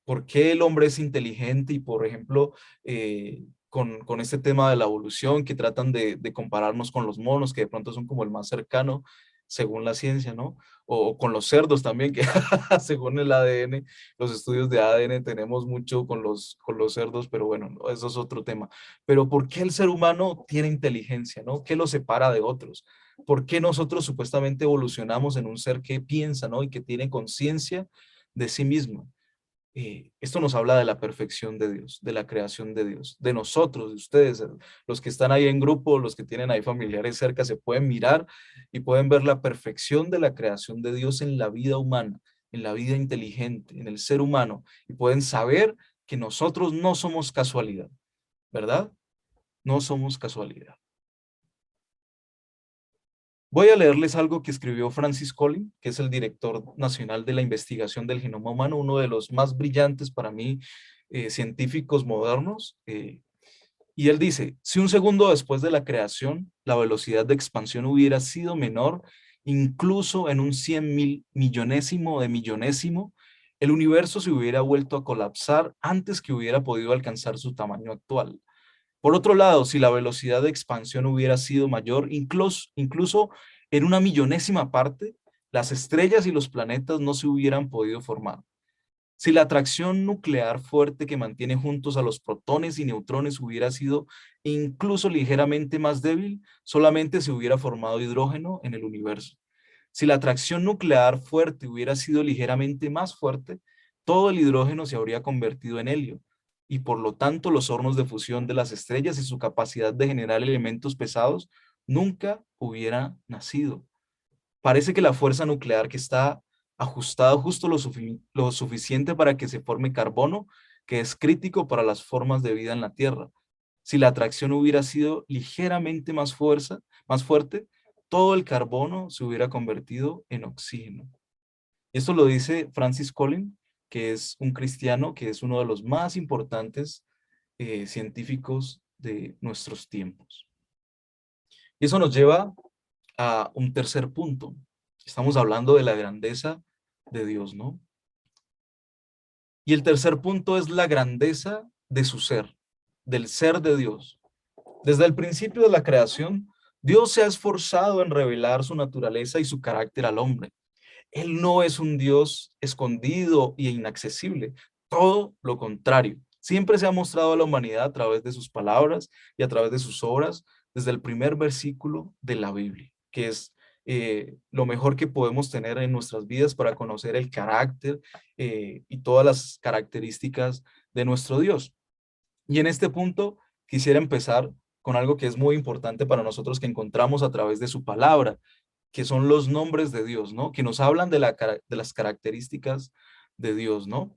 ¿Por qué el hombre es inteligente? Y por ejemplo, con este tema de la evolución que tratan de compararnos con los monos, que de pronto son como el más cercano según la ciencia, ¿no? O con los cerdos también, que según el ADN, los estudios de ADN tenemos mucho con los cerdos, pero bueno, no, eso es otro tema. Pero ¿por qué el ser humano tiene inteligencia, ¿no? ¿Qué lo separa de otros? ¿Por qué nosotros supuestamente evolucionamos en un ser que piensa, ¿no? Y que tiene conciencia de sí mismo? Esto nos habla de la perfección de Dios, de la creación de Dios, de nosotros, de ustedes, los que están ahí en grupo, los que tienen ahí familiares cerca, se pueden mirar y pueden ver la perfección de la creación de Dios en la vida humana, en la vida inteligente, en el ser humano, y pueden saber que nosotros no somos casualidad, ¿verdad? No somos casualidad. Voy a leerles algo que escribió Francis Collins, que es el director nacional de la investigación del genoma humano, uno de los más brillantes para mí científicos modernos. Y él dice, si un segundo después de la creación, la velocidad de expansión hubiera sido menor, incluso en un 100.000 millonésimo de millonésimo, el universo se hubiera vuelto a colapsar antes que hubiera podido alcanzar su tamaño actual. Por otro lado, si la velocidad de expansión hubiera sido mayor, incluso en una millonésima parte, las estrellas y los planetas no se hubieran podido formar. Si la atracción nuclear fuerte que mantiene juntos a los protones y neutrones hubiera sido incluso ligeramente más débil, solamente se hubiera formado hidrógeno en el universo. Si la atracción nuclear fuerte hubiera sido ligeramente más fuerte, todo el hidrógeno se habría convertido en helio y por lo tanto los hornos de fusión de las estrellas y su capacidad de generar elementos pesados nunca hubiera nacido. Parece que la fuerza nuclear que está ajustada justo lo suficiente para que se forme carbono, que es crítico para las formas de vida en la Tierra. Si la atracción hubiera sido ligeramente más fuerte, todo el carbono se hubiera convertido en oxígeno. Esto lo dice Francis Collins, que es un cristiano, que es uno de los más importantes científicos de nuestros tiempos. Y eso nos lleva a un tercer punto. Estamos hablando de la grandeza de Dios, ¿no? Y el tercer punto es la grandeza de su ser, del ser de Dios. Desde el principio de la creación, Dios se ha esforzado en revelar su naturaleza y su carácter al hombre. Él no es un Dios escondido e inaccesible. todo lo contrario. Siempre se ha mostrado a la humanidad a través de sus palabras y a través de sus obras, desde el primer versículo de la Biblia, que es lo mejor que podemos tener en nuestras vidas para conocer el carácter y todas las características de nuestro Dios. Y en este punto quisiera empezar con algo que es muy importante para nosotros que encontramos a través de su palabra, que son los nombres de Dios, ¿no? Que nos hablan de las características de Dios, ¿no?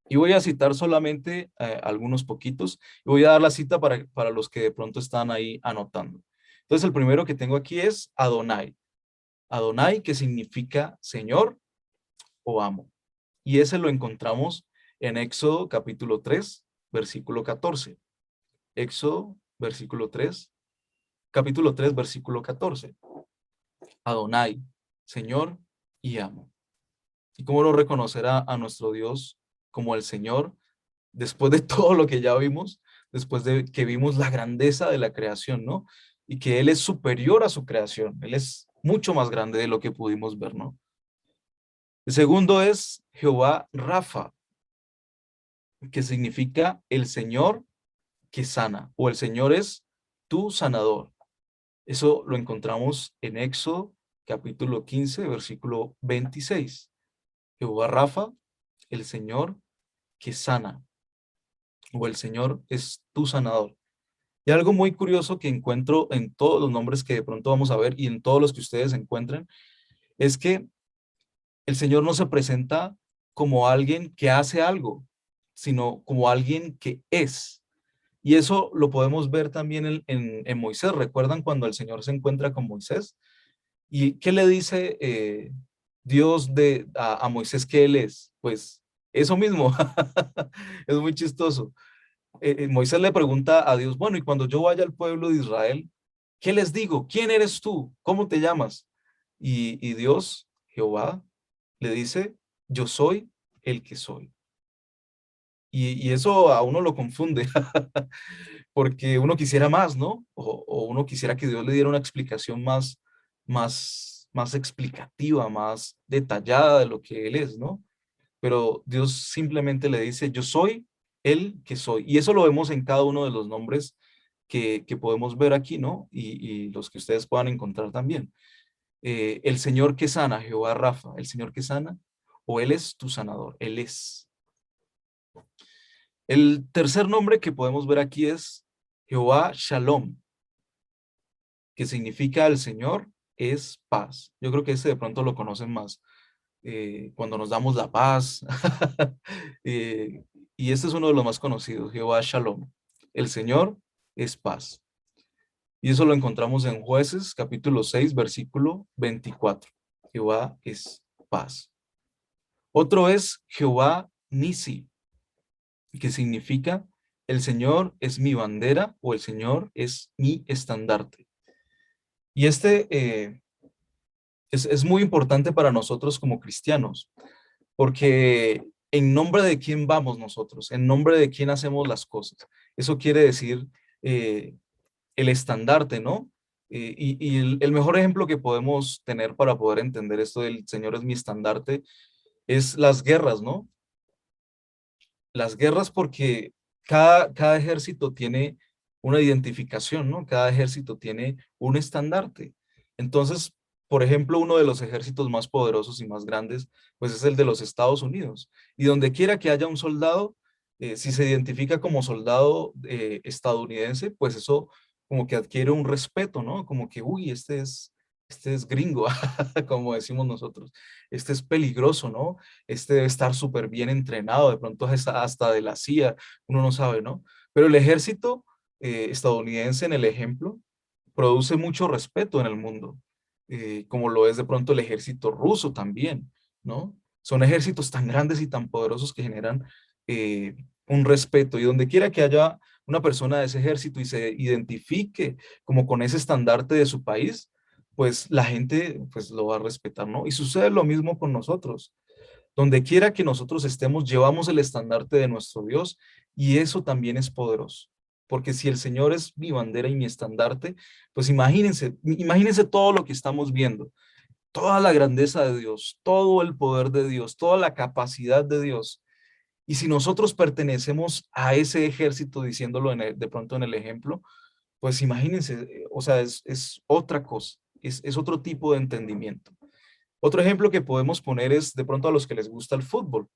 Y voy a citar solamente algunos poquitos y voy a dar la cita para los que de pronto están ahí anotando. Entonces, el primero que tengo aquí es Adonai. Adonai, que significa Señor o amo. Y ese lo encontramos en Éxodo capítulo 3, versículo 14. Éxodo, versículo 3, capítulo 3, versículo 14. Adonai, Señor y amo. ¿Y cómo lo reconocerá a nuestro Dios como el Señor después de todo lo que ya vimos, después de que vimos la grandeza de la creación, ¿no? Y que Él es superior a su creación, Él es mucho más grande de lo que pudimos ver, ¿no? El segundo es Jehová Rafa, que significa el Señor que sana, o el Señor es tu sanador. Eso lo encontramos en Éxodo capítulo 15, versículo 26. Jehová Rafa, el Señor que sana, o el Señor es tu sanador. Y algo muy curioso que encuentro en todos los nombres que de pronto vamos a ver y en todos los que ustedes encuentren, es que el Señor no se presenta como alguien que hace algo, sino como alguien que es. Y eso lo podemos ver también en Moisés. ¿Recuerdan cuando el Señor se encuentra con Moisés? ¿Y qué le dice Dios a Moisés que él es? Pues eso mismo. Es muy chistoso. Moisés le pregunta a Dios, bueno, y cuando yo vaya al pueblo de Israel, ¿qué les digo? ¿Quién eres tú? ¿Cómo te llamas? Y Dios, Jehová, le dice, yo soy el que soy. Y eso a uno lo confunde, porque uno quisiera más, ¿no? O uno quisiera que Dios le diera una explicación más explicativa, más detallada de lo que Él es, ¿no? Pero Dios simplemente le dice, yo soy el que soy. Y eso lo vemos en cada uno de los nombres que podemos ver aquí, ¿no? Y los que ustedes puedan encontrar también. El Señor que sana, Jehová Rafa, el Señor que sana, o Él es tu sanador, Él es. El tercer nombre que podemos ver aquí es Jehová Shalom, que significa el Señor es paz. Yo creo que ese de pronto lo conocen más. Cuando nos damos la paz. Eh, y este es uno de los más conocidos, Jehová Shalom. El Señor es paz. Y eso lo encontramos en Jueces, capítulo 6, versículo 24. Jehová es paz. Otro es Jehová Nisi, que significa el Señor es mi bandera o el Señor es mi estandarte. Y este es muy importante para nosotros como cristianos, porque en nombre de quién vamos nosotros, en nombre de quién hacemos las cosas. Eso quiere decir eh, el estandarte, ¿no? Y el mejor ejemplo que podemos tener para poder entender esto del Señor es mi estandarte es las guerras, ¿no? Las guerras porque cada ejército tiene una identificación, ¿no? Cada ejército tiene un estandarte. Entonces, por ejemplo, uno de los ejércitos más poderosos y más grandes, pues es el de los Estados Unidos. Y donde quiera que haya un soldado, si se identifica como soldado estadounidense, pues eso como que adquiere un respeto, ¿no? Como que, uy, este es gringo, como decimos nosotros. Este es peligroso, ¿no? Este debe estar súper bien entrenado, de pronto es hasta de la CIA, uno no sabe, ¿no? Pero el ejército estadounidense, en el ejemplo, produce mucho respeto en el mundo, como lo es de pronto el ejército ruso también, ¿no? Son ejércitos tan grandes y tan poderosos que generan un respeto, y donde quiera que haya una persona de ese ejército y se identifique como con ese estandarte de su país, pues la gente pues lo va a respetar, ¿no? Y sucede lo mismo con nosotros. Donde quiera que nosotros estemos, llevamos el estandarte de nuestro Dios y eso también es poderoso. Porque si el Señor es mi bandera y mi estandarte, pues imagínense todo lo que estamos viendo, toda la grandeza de Dios, todo el poder de Dios, toda la capacidad de Dios. Y si nosotros pertenecemos a ese ejército, diciéndolo de pronto en el ejemplo, pues imagínense, o sea, es otra cosa, es otro tipo de entendimiento. Otro ejemplo que podemos poner es de pronto a los que les gusta el fútbol.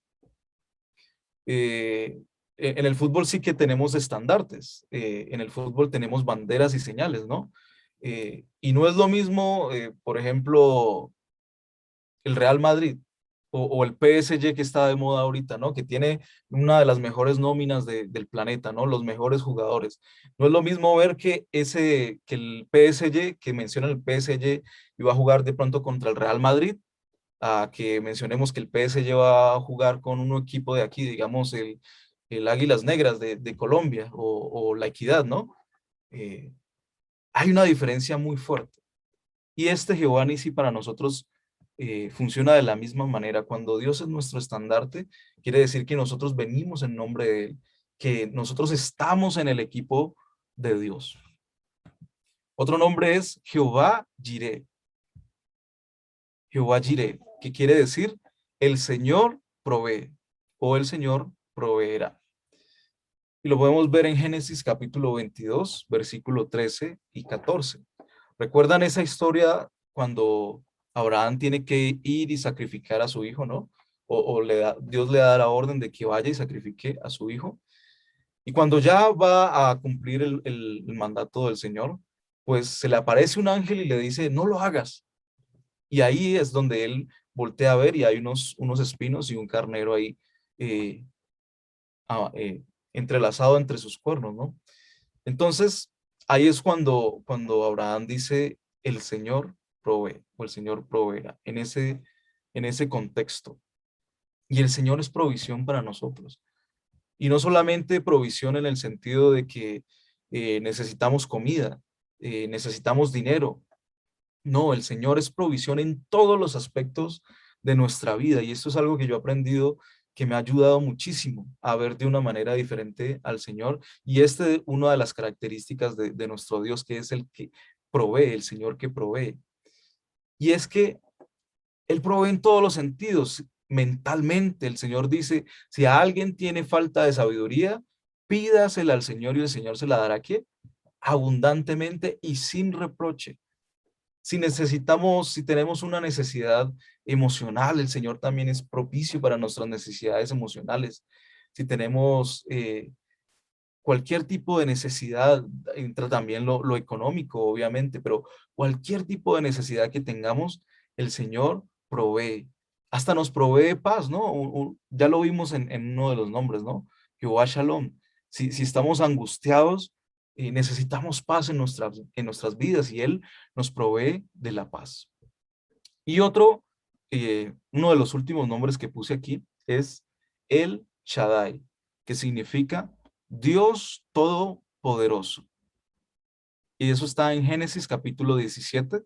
En el fútbol sí que tenemos estandartes, en el fútbol tenemos banderas y señales, ¿no? Y no es lo mismo, por ejemplo, el Real Madrid o el PSG que está de moda ahorita, ¿no? Que tiene una de las mejores nóminas del planeta, ¿no? Los mejores jugadores. No es lo mismo ver que el PSG, que menciona el PSG, iba a jugar de pronto contra el Real Madrid, a que mencionemos que el PSG va a jugar con un equipo de aquí, digamos, el Águilas Negras de Colombia o la Equidad, ¿no? Eh, Hay una diferencia muy fuerte. Y este Jehová Nissi para nosotros funciona de la misma manera. Cuando Dios es nuestro estandarte, quiere decir que nosotros venimos en nombre de Él, que nosotros estamos en el equipo de Dios. Otro nombre es Jehová Jireh. Jehová Jireh, que quiere decir el Señor provee o el Señor proveerá. Y lo podemos ver en Génesis capítulo 22, versículo 13 y 14. ¿Recuerdan esa historia cuando Abraham tiene que ir y sacrificar a su hijo, ¿no? Dios le da la orden de que vaya y sacrifique a su hijo. Y cuando ya va a cumplir el mandato del Señor, pues se le aparece un ángel y le dice, no lo hagas. Y ahí es donde él voltea a ver y hay unos espinos y un carnero ahí eh, ah, eh, entrelazado entre sus cuernos, ¿no? Entonces, ahí es cuando Abraham dice, el Señor provee o el Señor proveerá en ese contexto. Y el Señor es provisión para nosotros. Y no solamente provisión en el sentido de que necesitamos comida, necesitamos dinero. No, el Señor es provisión en todos los aspectos de nuestra vida. Y esto es algo que yo he aprendido que me ha ayudado muchísimo a ver de una manera diferente al Señor. Y una de las características de nuestro Dios, que es el que provee, el Señor que provee. Y es que Él provee en todos los sentidos. Mentalmente, el Señor dice, si a alguien tiene falta de sabiduría, pídasela al Señor y el Señor se la dará, ¿qué? Abundantemente y sin reproche. Si tenemos una necesidad emocional, el Señor también es propicio para nuestras necesidades emocionales. Si tenemos cualquier tipo de necesidad, entra también lo económico, obviamente, pero cualquier tipo de necesidad que tengamos, el Señor provee. Hasta nos provee paz, ¿no? Ya lo vimos en uno de los nombres, ¿no? Jehová Shalom. Si estamos angustiados, necesitamos paz en nuestras vidas y Él nos provee de la paz. Y uno de los últimos nombres que puse aquí es El Shaddai, que significa Dios Todopoderoso. Y eso está en Génesis capítulo 17,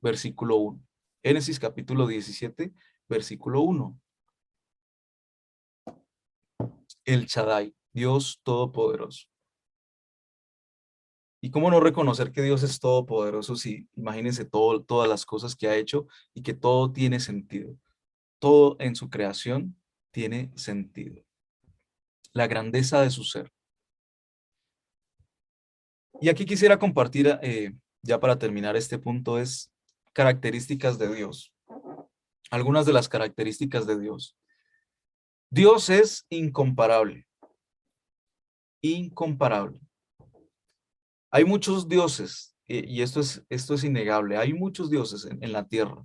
versículo 1. Génesis capítulo 17, versículo 1. El Shaddai, Dios Todopoderoso. ¿Y cómo no reconocer que Dios es todopoderoso si imagínense todas las cosas que ha hecho y que todo tiene sentido? Todo en su creación tiene sentido. La grandeza de su ser. Y aquí quisiera compartir, ya para terminar este punto, es características de Dios. Algunas de las características de Dios. Dios es incomparable. Incomparable. Hay muchos dioses, y esto es innegable. Hay muchos dioses en la tierra.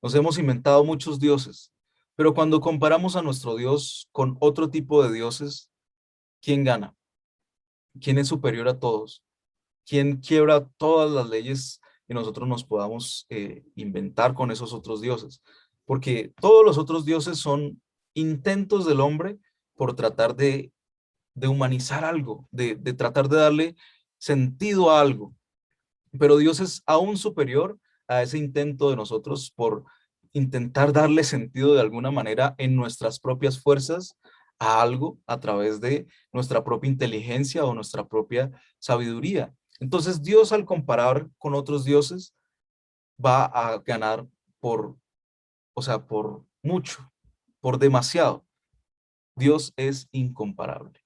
Nos hemos inventado muchos dioses. Pero cuando comparamos a nuestro Dios con otro tipo de dioses, ¿quién gana? ¿Quién es superior a todos? ¿Quién quiebra todas las leyes que nosotros nos podamos inventar con esos otros dioses? Porque todos los otros dioses son intentos del hombre por tratar de humanizar algo, de tratar de darle sentido a algo. Pero Dios es aún superior a ese intento de nosotros por intentar darle sentido de alguna manera en nuestras propias fuerzas a algo a través de nuestra propia inteligencia o nuestra propia sabiduría. Entonces Dios, al comparar con otros dioses, va a ganar por, o sea, por mucho, por demasiado. Dios es incomparable.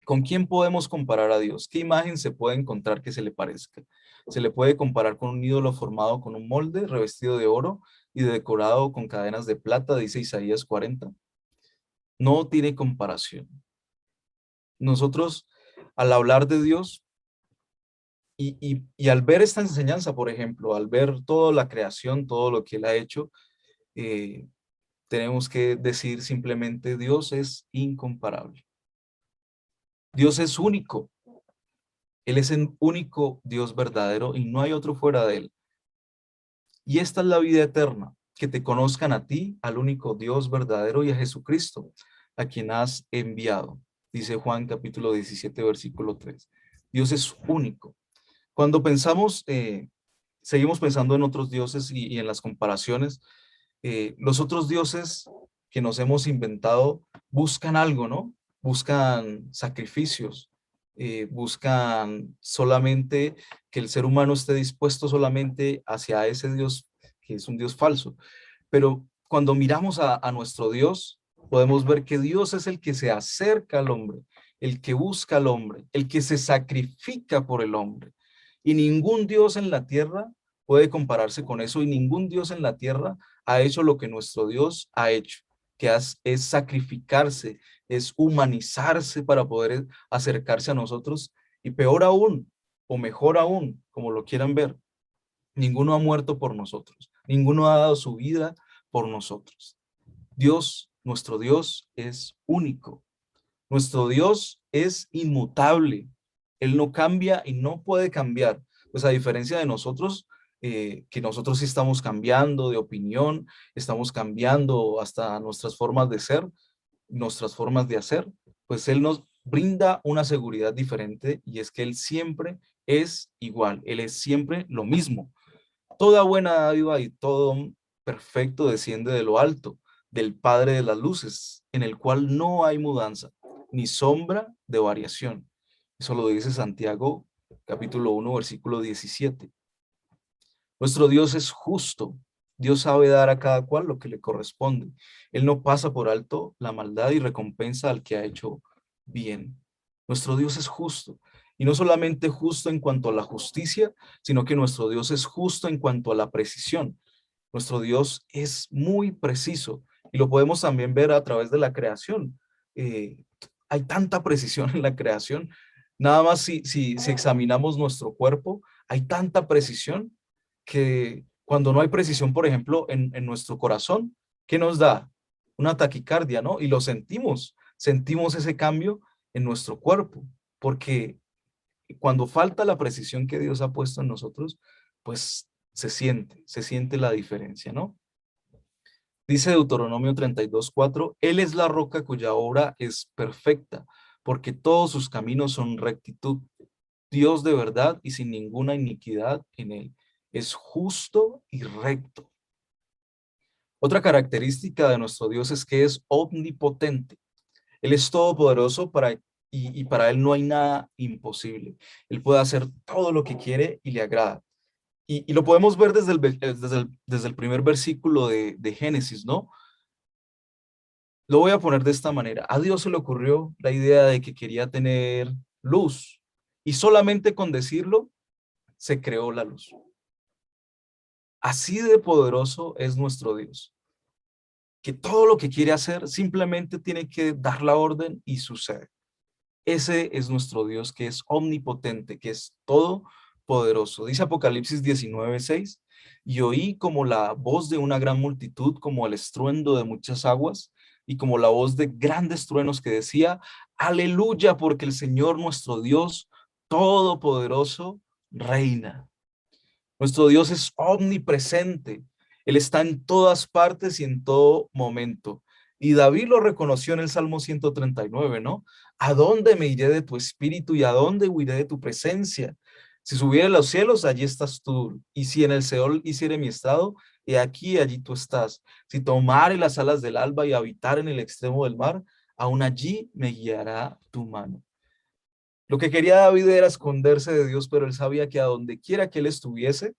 ¿Con quién podemos comparar a Dios? ¿Qué imagen se puede encontrar que se le parezca? Se le puede comparar con un ídolo formado con un molde revestido de oro y decorado con cadenas de plata, dice Isaías 40. No tiene comparación. Nosotros, al hablar de Dios y al ver esta enseñanza, por ejemplo, al ver toda la creación, todo lo que Él ha hecho, eh, tenemos que decir simplemente, Dios es incomparable. Dios es único. Él es el único Dios verdadero y no hay otro fuera de Él. Y esta es la vida eterna, que te conozcan a ti, al único Dios verdadero, y a Jesucristo, a quien has enviado. Dice Juan capítulo 17, versículo 3. Dios es único. Cuando pensamos, seguimos pensando en otros dioses y en las comparaciones, los otros dioses que nos hemos inventado buscan algo, ¿no? Buscan sacrificios, buscan solamente que el ser humano esté dispuesto solamente hacia ese Dios que es un Dios falso. Pero cuando miramos a nuestro Dios, podemos ver que Dios es el que se acerca al hombre, el que busca al hombre, el que se sacrifica por el hombre. Y ningún Dios en la tierra puede compararse con eso y ningún Dios en la tierra ha hecho lo que nuestro Dios ha hecho, que es sacrificarse, es humanizarse para poder acercarse a nosotros y peor aún, o mejor aún, como lo quieran ver, ninguno ha muerto por nosotros, ninguno ha dado su vida por nosotros. Dios, nuestro Dios es único, nuestro Dios es inmutable, Él no cambia y no puede cambiar, pues a diferencia de nosotros, que nosotros sí estamos cambiando de opinión, estamos cambiando hasta nuestras formas de ser, nuestras formas de hacer, pues Él nos brinda una seguridad diferente y es que Él siempre es igual, Él es siempre lo mismo. Toda buena dádiva y todo don perfecto desciende de lo alto, del Padre de las luces, en el cual no hay mudanza, ni sombra de variación. Eso lo dice Santiago, capítulo 1, versículo 17. Nuestro Dios es justo. Dios sabe dar a cada cual lo que le corresponde. Él no pasa por alto la maldad y recompensa al que ha hecho bien. Nuestro Dios es justo. Y no solamente justo en cuanto a la justicia, sino que nuestro Dios es justo en cuanto a la precisión. Nuestro Dios es muy preciso y lo podemos también ver a través de la creación. Eh, Hay tanta precisión en la creación. Nada más si examinamos nuestro cuerpo, hay tanta precisión que cuando no hay precisión, por ejemplo, en nuestro corazón, ¿qué nos da? Una taquicardia, ¿no? Y lo sentimos ese cambio en nuestro cuerpo, porque cuando falta la precisión que Dios ha puesto en nosotros, pues se siente la diferencia, ¿no? Dice Deuteronomio 32:4, Él es la roca cuya obra es perfecta, porque todos sus caminos son rectitud. Dios de verdad y sin ninguna iniquidad en él. Es justo y recto. Otra característica de nuestro Dios es que es omnipotente. Él es todopoderoso y para él no hay nada imposible. Él puede hacer todo lo que quiere y le agrada. Y lo podemos ver desde el primer versículo de Génesis, ¿no? Lo voy a poner de esta manera. A Dios se le ocurrió la idea de que quería tener luz y solamente con decirlo se creó la luz. Así de poderoso es nuestro Dios, que todo lo que quiere hacer simplemente tiene que dar la orden y sucede. Ese es nuestro Dios que es omnipotente, que es todopoderoso. Dice Apocalipsis 19:6, y oí como la voz de una gran multitud, como el estruendo de muchas aguas, y como la voz de grandes truenos que decía, aleluya, porque el Señor nuestro Dios todopoderoso reina. Nuestro Dios es omnipresente. Él está en todas partes y en todo momento. Y David lo reconoció en el Salmo 139, ¿no? ¿A dónde me iré de tu espíritu y a dónde huiré de tu presencia? Si subiere a los cielos, allí estás tú. Y si en el Seol hiciere mi estado, he aquí, allí tú estás. Si tomare las alas del alba y habitar en el extremo del mar, aún allí me guiará tu mano. Lo que quería David era esconderse de Dios, pero él sabía que a donde quiera que él estuviese,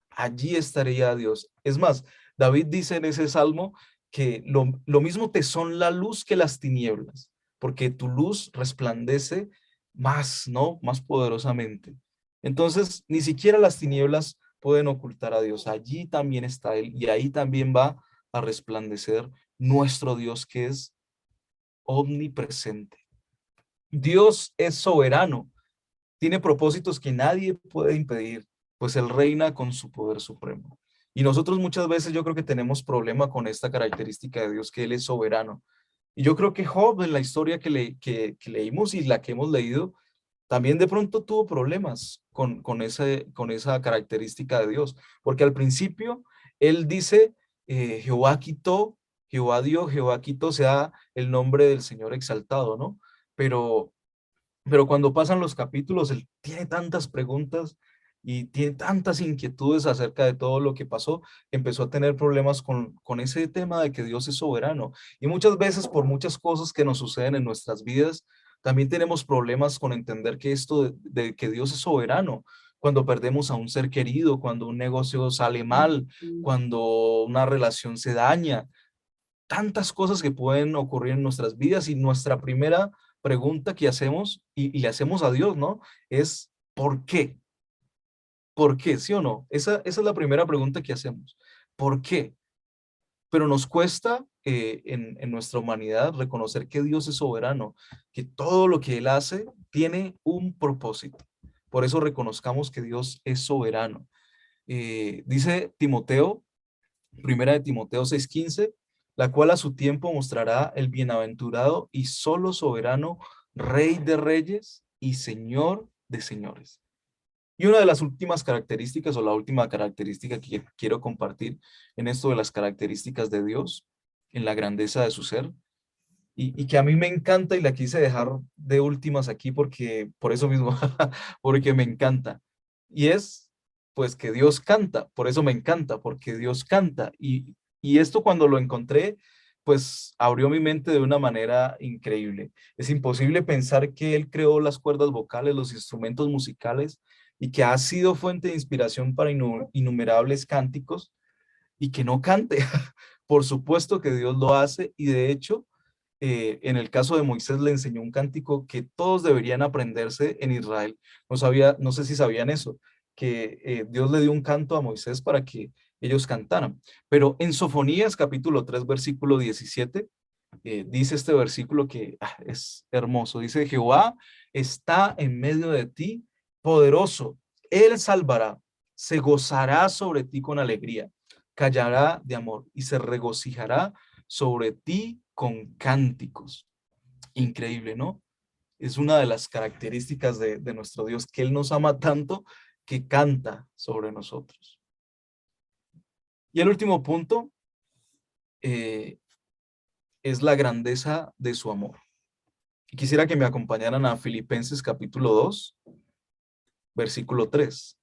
allí estaría Dios. Es más, David dice en ese salmo que lo mismo te son la luz que las tinieblas, porque tu luz resplandece más, ¿no? Más poderosamente. Entonces, ni siquiera las tinieblas pueden ocultar a Dios. Allí también está Él y ahí también va a resplandecer nuestro Dios que es omnipresente. Dios es soberano, tiene propósitos que nadie puede impedir, pues Él reina con su poder supremo. Y nosotros muchas veces yo creo que tenemos problema con esta característica de Dios, que Él es soberano. Y yo creo que Job, en la historia que leímos y la que hemos leído, también de pronto tuvo problemas con esa característica de Dios, porque al principio él dice, Jehová quitó, Jehová dio, Jehová quitó, sea el nombre del Señor exaltado, ¿no? Pero cuando pasan los capítulos, él tiene tantas preguntas y tiene tantas inquietudes acerca de todo lo que pasó, empezó a tener problemas con ese tema de que Dios es soberano. Y muchas veces por muchas cosas que nos suceden en nuestras vidas, también tenemos problemas con entender que esto de que Dios es soberano. Cuando perdemos a un ser querido, cuando un negocio sale mal, cuando una relación se daña, tantas cosas que pueden ocurrir en nuestras vidas y nuestra primera pregunta que hacemos y le hacemos a Dios, ¿no? Es ¿por qué? ¿Por qué? ¿Sí o no? Esa es la primera pregunta que hacemos. ¿Por qué? Pero nos cuesta en nuestra humanidad reconocer que Dios es soberano, que todo lo que Él hace tiene un propósito. Por eso reconozcamos que Dios es soberano. Dice Timoteo, primera de Timoteo 6:15, la cual a su tiempo mostrará el bienaventurado y solo soberano, Rey de reyes y Señor de señores. Y una de las últimas características o la última característica que quiero compartir en esto de las características de Dios, en la grandeza de su ser, y que a mí me encanta y la quise dejar de últimas aquí porque, por eso mismo, porque me encanta. Y es, pues, que Dios canta, por eso me encanta, porque Dios canta. Y esto cuando lo encontré, pues, abrió mi mente de una manera increíble. Es imposible pensar que Él creó las cuerdas vocales, los instrumentos musicales, y que ha sido fuente de inspiración para innumerables cánticos, y que no cante. Por supuesto que Dios lo hace, y de hecho, en el caso de Moisés le enseñó un cántico que todos deberían aprenderse en Israel. No sé si sabían eso, que Dios le dio un canto a Moisés para que ellos cantaran. Pero en Sofonías capítulo 3 versículo 17, dice este versículo que es hermoso. Dice, Jehová está en medio de ti, poderoso. Él salvará, se gozará sobre ti con alegría, callará de amor y se regocijará sobre ti con cánticos. Increíble, ¿no? Es una de las características de nuestro Dios, que Él nos ama tanto que canta sobre nosotros. Y el último punto eh, es la grandeza de su amor. Y quisiera que me acompañaran a Filipenses capítulo 2, versículo 3.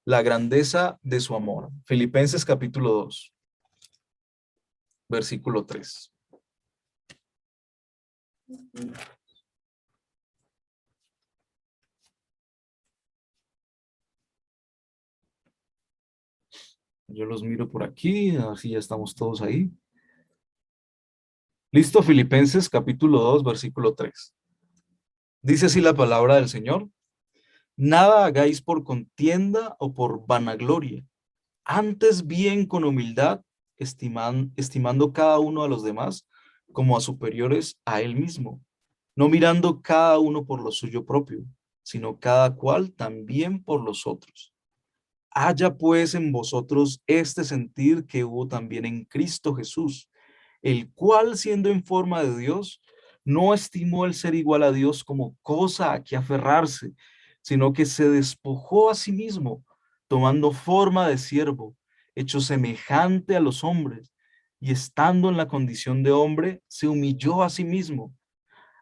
La grandeza de su amor. Filipenses capítulo 2, versículo 3. Yo los miro por aquí, así ya estamos todos ahí. Listo, Filipenses capítulo 2, versículo 3. Dice así la palabra del Señor: nada hagáis por contienda o por vanagloria, antes bien con humildad, estimando cada uno a los demás como a superiores a él mismo, no mirando cada uno por lo suyo propio, sino cada cual también por los otros. Haya pues en vosotros este sentir que hubo también en Cristo Jesús, el cual siendo en forma de Dios, no estimó el ser igual a Dios como cosa a que aferrarse, sino que se despojó a sí mismo, tomando forma de siervo, hecho semejante a los hombres, y estando en la condición de hombre, se humilló a sí mismo,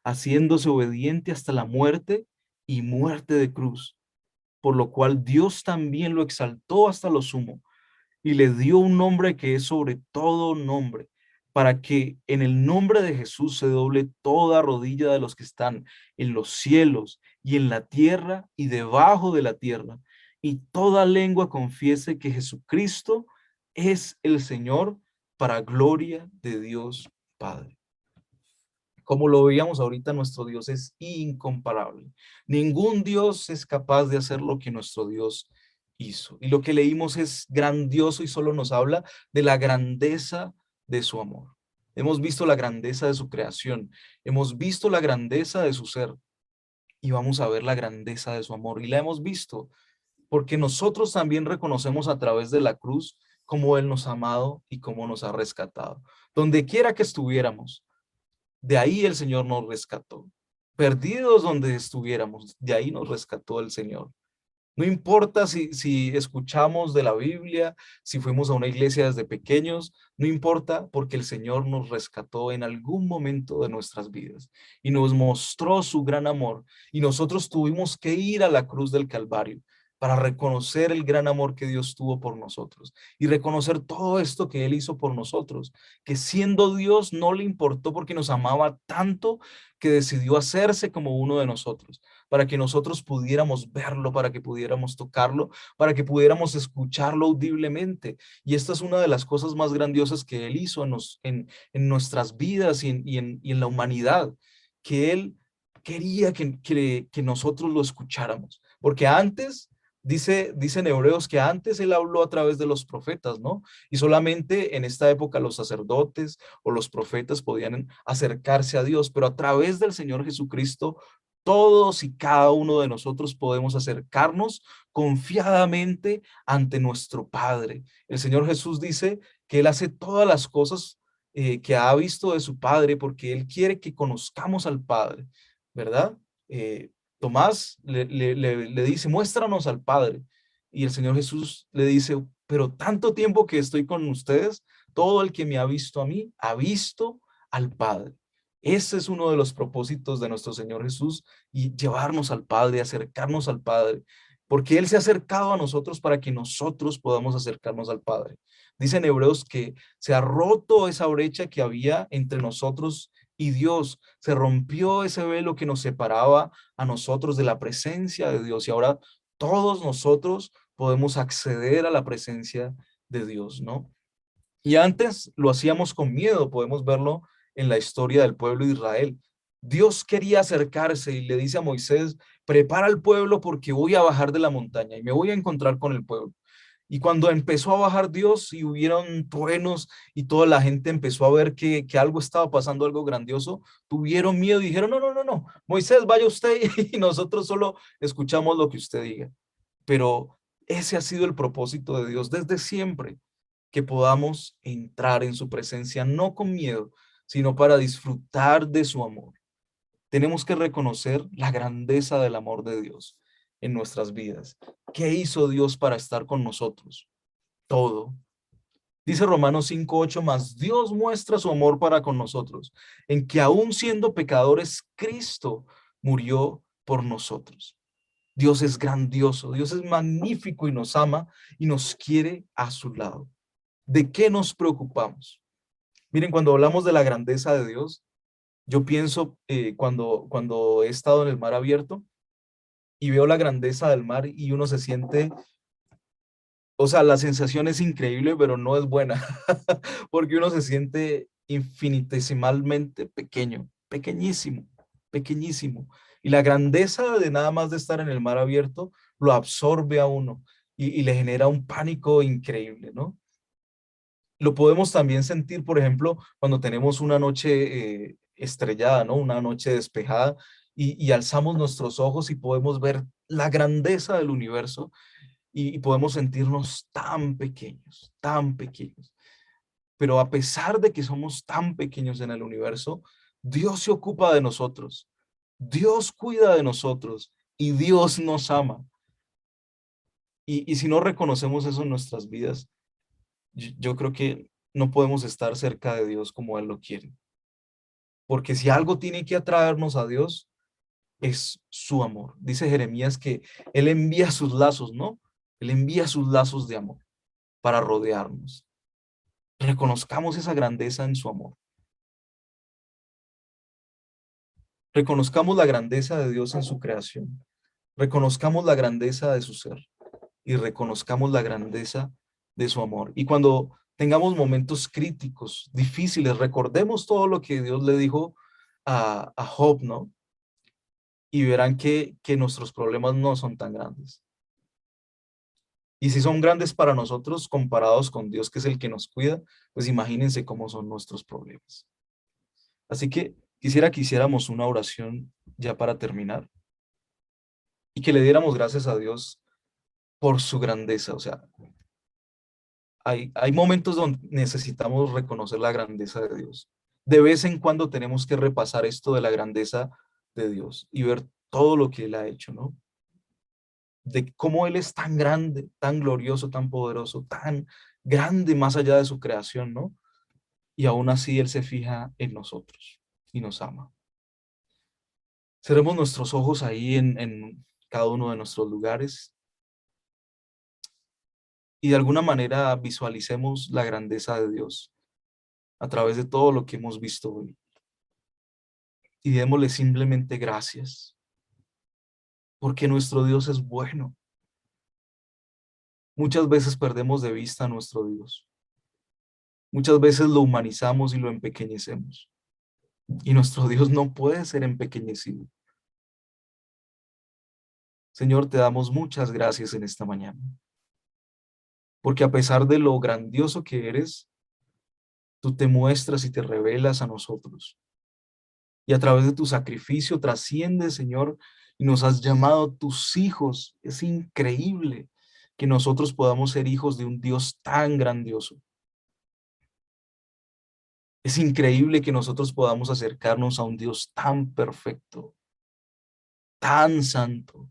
haciéndose obediente hasta la muerte y muerte de cruz, por lo cual Dios también lo exaltó hasta lo sumo y le dio un nombre que es sobre todo nombre, para que en el nombre de Jesús se doble toda rodilla de los que están en los cielos y en la tierra y debajo de la tierra, y toda lengua confiese que Jesucristo es el Señor, para gloria de Dios Padre. Como lo veíamos ahorita, nuestro Dios es incomparable. Ningún Dios es capaz de hacer lo que nuestro Dios hizo. Y lo que leímos es grandioso y solo nos habla de la grandeza de su amor. Hemos visto la grandeza de su creación, hemos visto la grandeza de su ser y vamos a ver la grandeza de su amor. Y la hemos visto porque nosotros también reconocemos a través de la cruz cómo Él nos ha amado y cómo nos ha rescatado. Donde quiera que estuviéramos, de ahí el Señor nos rescató. Perdidos donde estuviéramos, de ahí nos rescató el Señor. No importa si escuchamos de la Biblia, si fuimos a una iglesia desde pequeños, no importa porque el Señor nos rescató en algún momento de nuestras vidas y nos mostró su gran amor y nosotros tuvimos que ir a la cruz del Calvario para reconocer el gran amor que Dios tuvo por nosotros y reconocer todo esto que Él hizo por nosotros, que siendo Dios no le importó porque nos amaba tanto que decidió hacerse como uno de nosotros para que nosotros pudiéramos verlo, para que pudiéramos tocarlo, para que pudiéramos escucharlo audiblemente. Y esta es una de las cosas más grandiosas que Él hizo en nuestras vidas y en la humanidad, que Él quería que nosotros lo escucháramos. Porque antes, dicen Hebreos que antes Él habló a través de los profetas, ¿no? Y solamente en esta época los sacerdotes o los profetas podían acercarse a Dios, pero a través del Señor Jesucristo todos y cada uno de nosotros podemos acercarnos confiadamente ante nuestro Padre. El Señor Jesús dice que Él hace todas las cosas que ha visto de su Padre porque Él quiere que conozcamos al Padre, ¿verdad? Eh, Tomás le dice, muéstranos al Padre. Y el Señor Jesús le dice, pero tanto tiempo que estoy con ustedes, todo el que me ha visto a mí, ha visto al Padre. Ese es uno de los propósitos de nuestro Señor Jesús y llevarnos al Padre, acercarnos al Padre, porque Él se ha acercado a nosotros para que nosotros podamos acercarnos al Padre. Dicen Hebreos que se ha roto esa brecha que había entre nosotros y Dios, se rompió ese velo que nos separaba a nosotros de la presencia de Dios y ahora todos nosotros podemos acceder a la presencia de Dios, ¿no? Y antes lo hacíamos con miedo, podemos verlo en la historia del pueblo de Israel. Dios quería acercarse y le dice a Moisés, prepara al pueblo porque voy a bajar de la montaña y me voy a encontrar con el pueblo. Y cuando empezó a bajar Dios y hubieron truenos y toda la gente empezó a ver que algo estaba pasando, algo grandioso, tuvieron miedo y dijeron, no, no, no, no, Moisés, vaya usted y nosotros solo escuchamos lo que usted diga. Pero ese ha sido el propósito de Dios desde siempre, que podamos entrar en su presencia, no con miedo, sino para disfrutar de su amor. Tenemos que reconocer la grandeza del amor de Dios en nuestras vidas. ¿Qué hizo Dios para estar con nosotros? Todo. Dice Romanos 5:8, más Dios muestra su amor para con nosotros, en que aún siendo pecadores, Cristo murió por nosotros. Dios es grandioso, Dios es magnífico y nos ama y nos quiere a su lado. ¿De qué nos preocupamos? Miren, cuando hablamos de la grandeza de Dios, yo pienso cuando he estado en el mar abierto y veo la grandeza del mar y uno se siente, o sea, la sensación es increíble, pero no es buena, porque uno se siente infinitesimalmente pequeño, pequeñísimo, pequeñísimo. Y la grandeza de nada más de estar en el mar abierto lo absorbe a uno y le genera un pánico increíble, ¿no? Lo podemos también sentir, por ejemplo, cuando tenemos una noche estrellada, ¿no? Una noche despejada y alzamos nuestros ojos y podemos ver la grandeza del universo y podemos sentirnos tan pequeños, tan pequeños. Pero a pesar de que somos tan pequeños en el universo, Dios se ocupa de nosotros, Dios cuida de nosotros y Dios nos ama. Y si no reconocemos eso en nuestras vidas, yo creo que no podemos estar cerca de Dios como Él lo quiere. Porque si algo tiene que atraernos a Dios, es su amor. Dice Jeremías que Él envía sus lazos, ¿no? Él envía sus lazos de amor para rodearnos. Reconozcamos esa grandeza en su amor. Reconozcamos la grandeza de Dios en su creación. Reconozcamos la grandeza de su ser y reconozcamos la grandeza de su amor. Y cuando tengamos momentos críticos, difíciles, recordemos todo lo que Dios le dijo a Job, ¿no? Y verán que nuestros problemas no son tan grandes. Y si son grandes para nosotros comparados con Dios, que es el que nos cuida, pues imagínense cómo son nuestros problemas. Así que quisiera que hiciéramos una oración ya para terminar y que le diéramos gracias a Dios por su grandeza. O sea, hay momentos donde necesitamos reconocer la grandeza de Dios. De vez en cuando tenemos que repasar esto de la grandeza de Dios y ver todo lo que Él ha hecho, ¿no? De cómo Él es tan grande, tan glorioso, tan poderoso, tan grande más allá de su creación, ¿no? Y aún así Él se fija en nosotros y nos ama. Cerremos nuestros ojos ahí en cada uno de nuestros lugares y de alguna manera visualicemos la grandeza de Dios a través de todo lo que hemos visto hoy. Y démosle simplemente gracias, porque nuestro Dios es bueno. Muchas veces perdemos de vista a nuestro Dios. Muchas veces lo humanizamos y lo empequeñecemos. Y nuestro Dios no puede ser empequeñecido. Señor, te damos muchas gracias en esta mañana, porque a pesar de lo grandioso que eres, tú te muestras y te revelas a nosotros. Y a través de tu sacrificio trasciendes, Señor, y nos has llamado tus hijos. Es increíble que nosotros podamos ser hijos de un Dios tan grandioso. Es increíble que nosotros podamos acercarnos a un Dios tan perfecto, tan santo.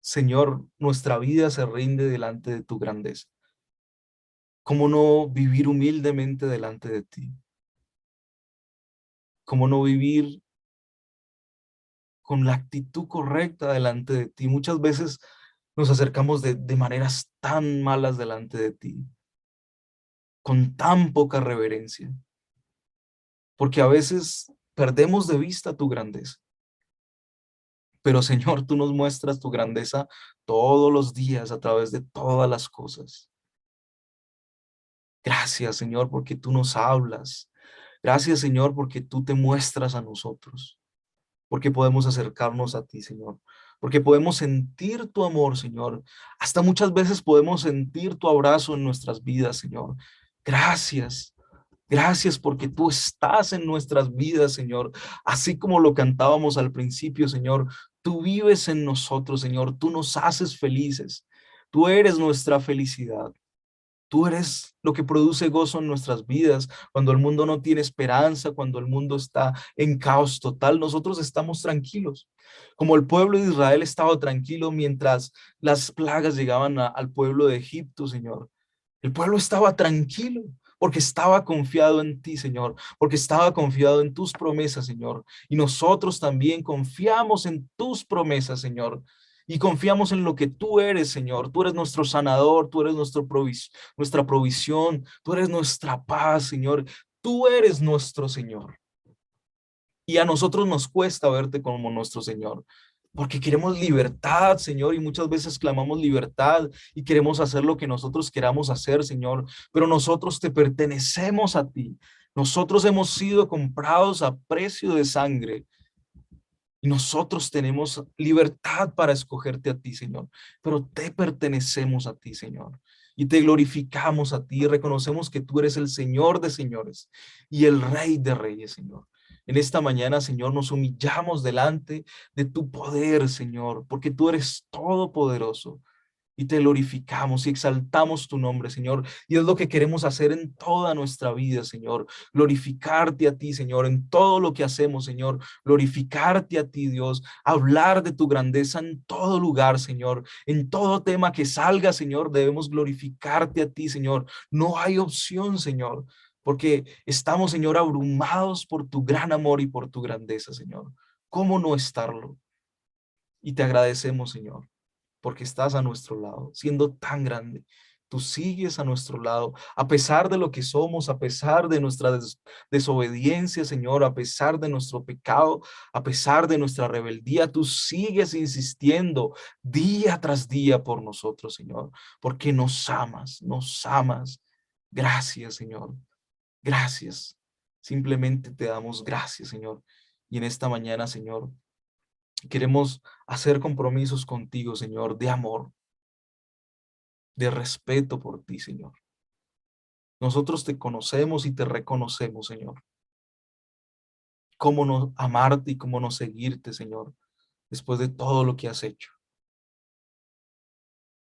Señor, nuestra vida se rinde delante de tu grandeza. ¿Cómo no vivir humildemente delante de ti? ¿Cómo no vivir con la actitud correcta delante de ti? Muchas veces nos acercamos de maneras tan malas delante de ti, con tan poca reverencia, porque a veces perdemos de vista tu grandeza. Pero Señor, tú nos muestras tu grandeza todos los días a través de todas las cosas. Gracias, Señor, porque tú nos hablas. Gracias, Señor, porque tú te muestras a nosotros, porque podemos acercarnos a ti, Señor, porque podemos sentir tu amor, Señor. Hasta muchas veces podemos sentir tu abrazo en nuestras vidas, Señor. Gracias. Gracias porque tú estás en nuestras vidas, Señor. Así como lo cantábamos al principio, Señor, tú vives en nosotros, Señor. Tú nos haces felices. Tú eres nuestra felicidad. Tú eres lo que produce gozo en nuestras vidas. Cuando el mundo no tiene esperanza, cuando el mundo está en caos total, nosotros estamos tranquilos. Como el pueblo de Israel estaba tranquilo mientras las plagas llegaban al pueblo de Egipto, Señor. El pueblo estaba tranquilo porque estaba confiado en ti, Señor, porque estaba confiado en tus promesas, Señor. Y nosotros también confiamos en tus promesas, Señor. Y confiamos en lo que tú eres, Señor. Tú eres nuestro sanador, tú eres nuestra provisión, tú eres nuestra paz, Señor. Tú eres nuestro Señor. Y a nosotros nos cuesta verte como nuestro Señor, porque queremos libertad, Señor, y muchas veces clamamos libertad y queremos hacer lo que nosotros queramos hacer, Señor, pero nosotros te pertenecemos a ti. Nosotros hemos sido comprados a precio de sangre y nosotros tenemos libertad para escogerte a ti, Señor, pero te pertenecemos a ti, Señor. Y te glorificamos a ti y reconocemos que tú eres el Señor de señores y el Rey de reyes, Señor. En esta mañana, Señor, nos humillamos delante de tu poder, Señor, porque tú eres todopoderoso y te glorificamos y exaltamos tu nombre, Señor. Y es lo que queremos hacer en toda nuestra vida, Señor. Glorificarte a ti, Señor, en todo lo que hacemos, Señor. Glorificarte a ti, Dios. Hablar de tu grandeza en todo lugar, Señor. En todo tema que salga, Señor, debemos glorificarte a ti, Señor. No hay opción, Señor, porque estamos, Señor, abrumados por tu gran amor y por tu grandeza, Señor. ¿Cómo no estarlo? Y te agradecemos, Señor, porque estás a nuestro lado, siendo tan grande, Tú sigues a nuestro lado, a pesar de lo que somos, a pesar de nuestra desobediencia, Señor, a pesar de nuestro pecado, a pesar de nuestra rebeldía, tú sigues insistiendo día tras día por nosotros, Señor, porque nos amas, nos amas. Gracias, Señor. Gracias. Simplemente te damos gracias, Señor. Y en esta mañana, Señor, queremos hacer compromisos contigo, Señor, de amor, de respeto por ti, Señor. Nosotros te conocemos y te reconocemos, Señor. Cómo no amarte y cómo no seguirte, Señor, después de todo lo que has hecho.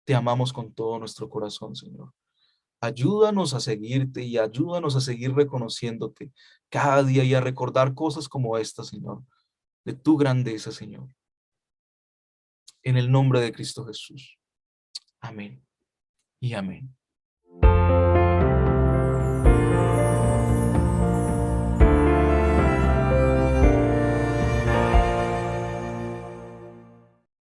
Te amamos con todo nuestro corazón, Señor. Ayúdanos a seguirte y ayúdanos a seguir reconociéndote cada día y a recordar cosas como esta, Señor, de tu grandeza, Señor. En el nombre de Cristo Jesús. Amén y amén.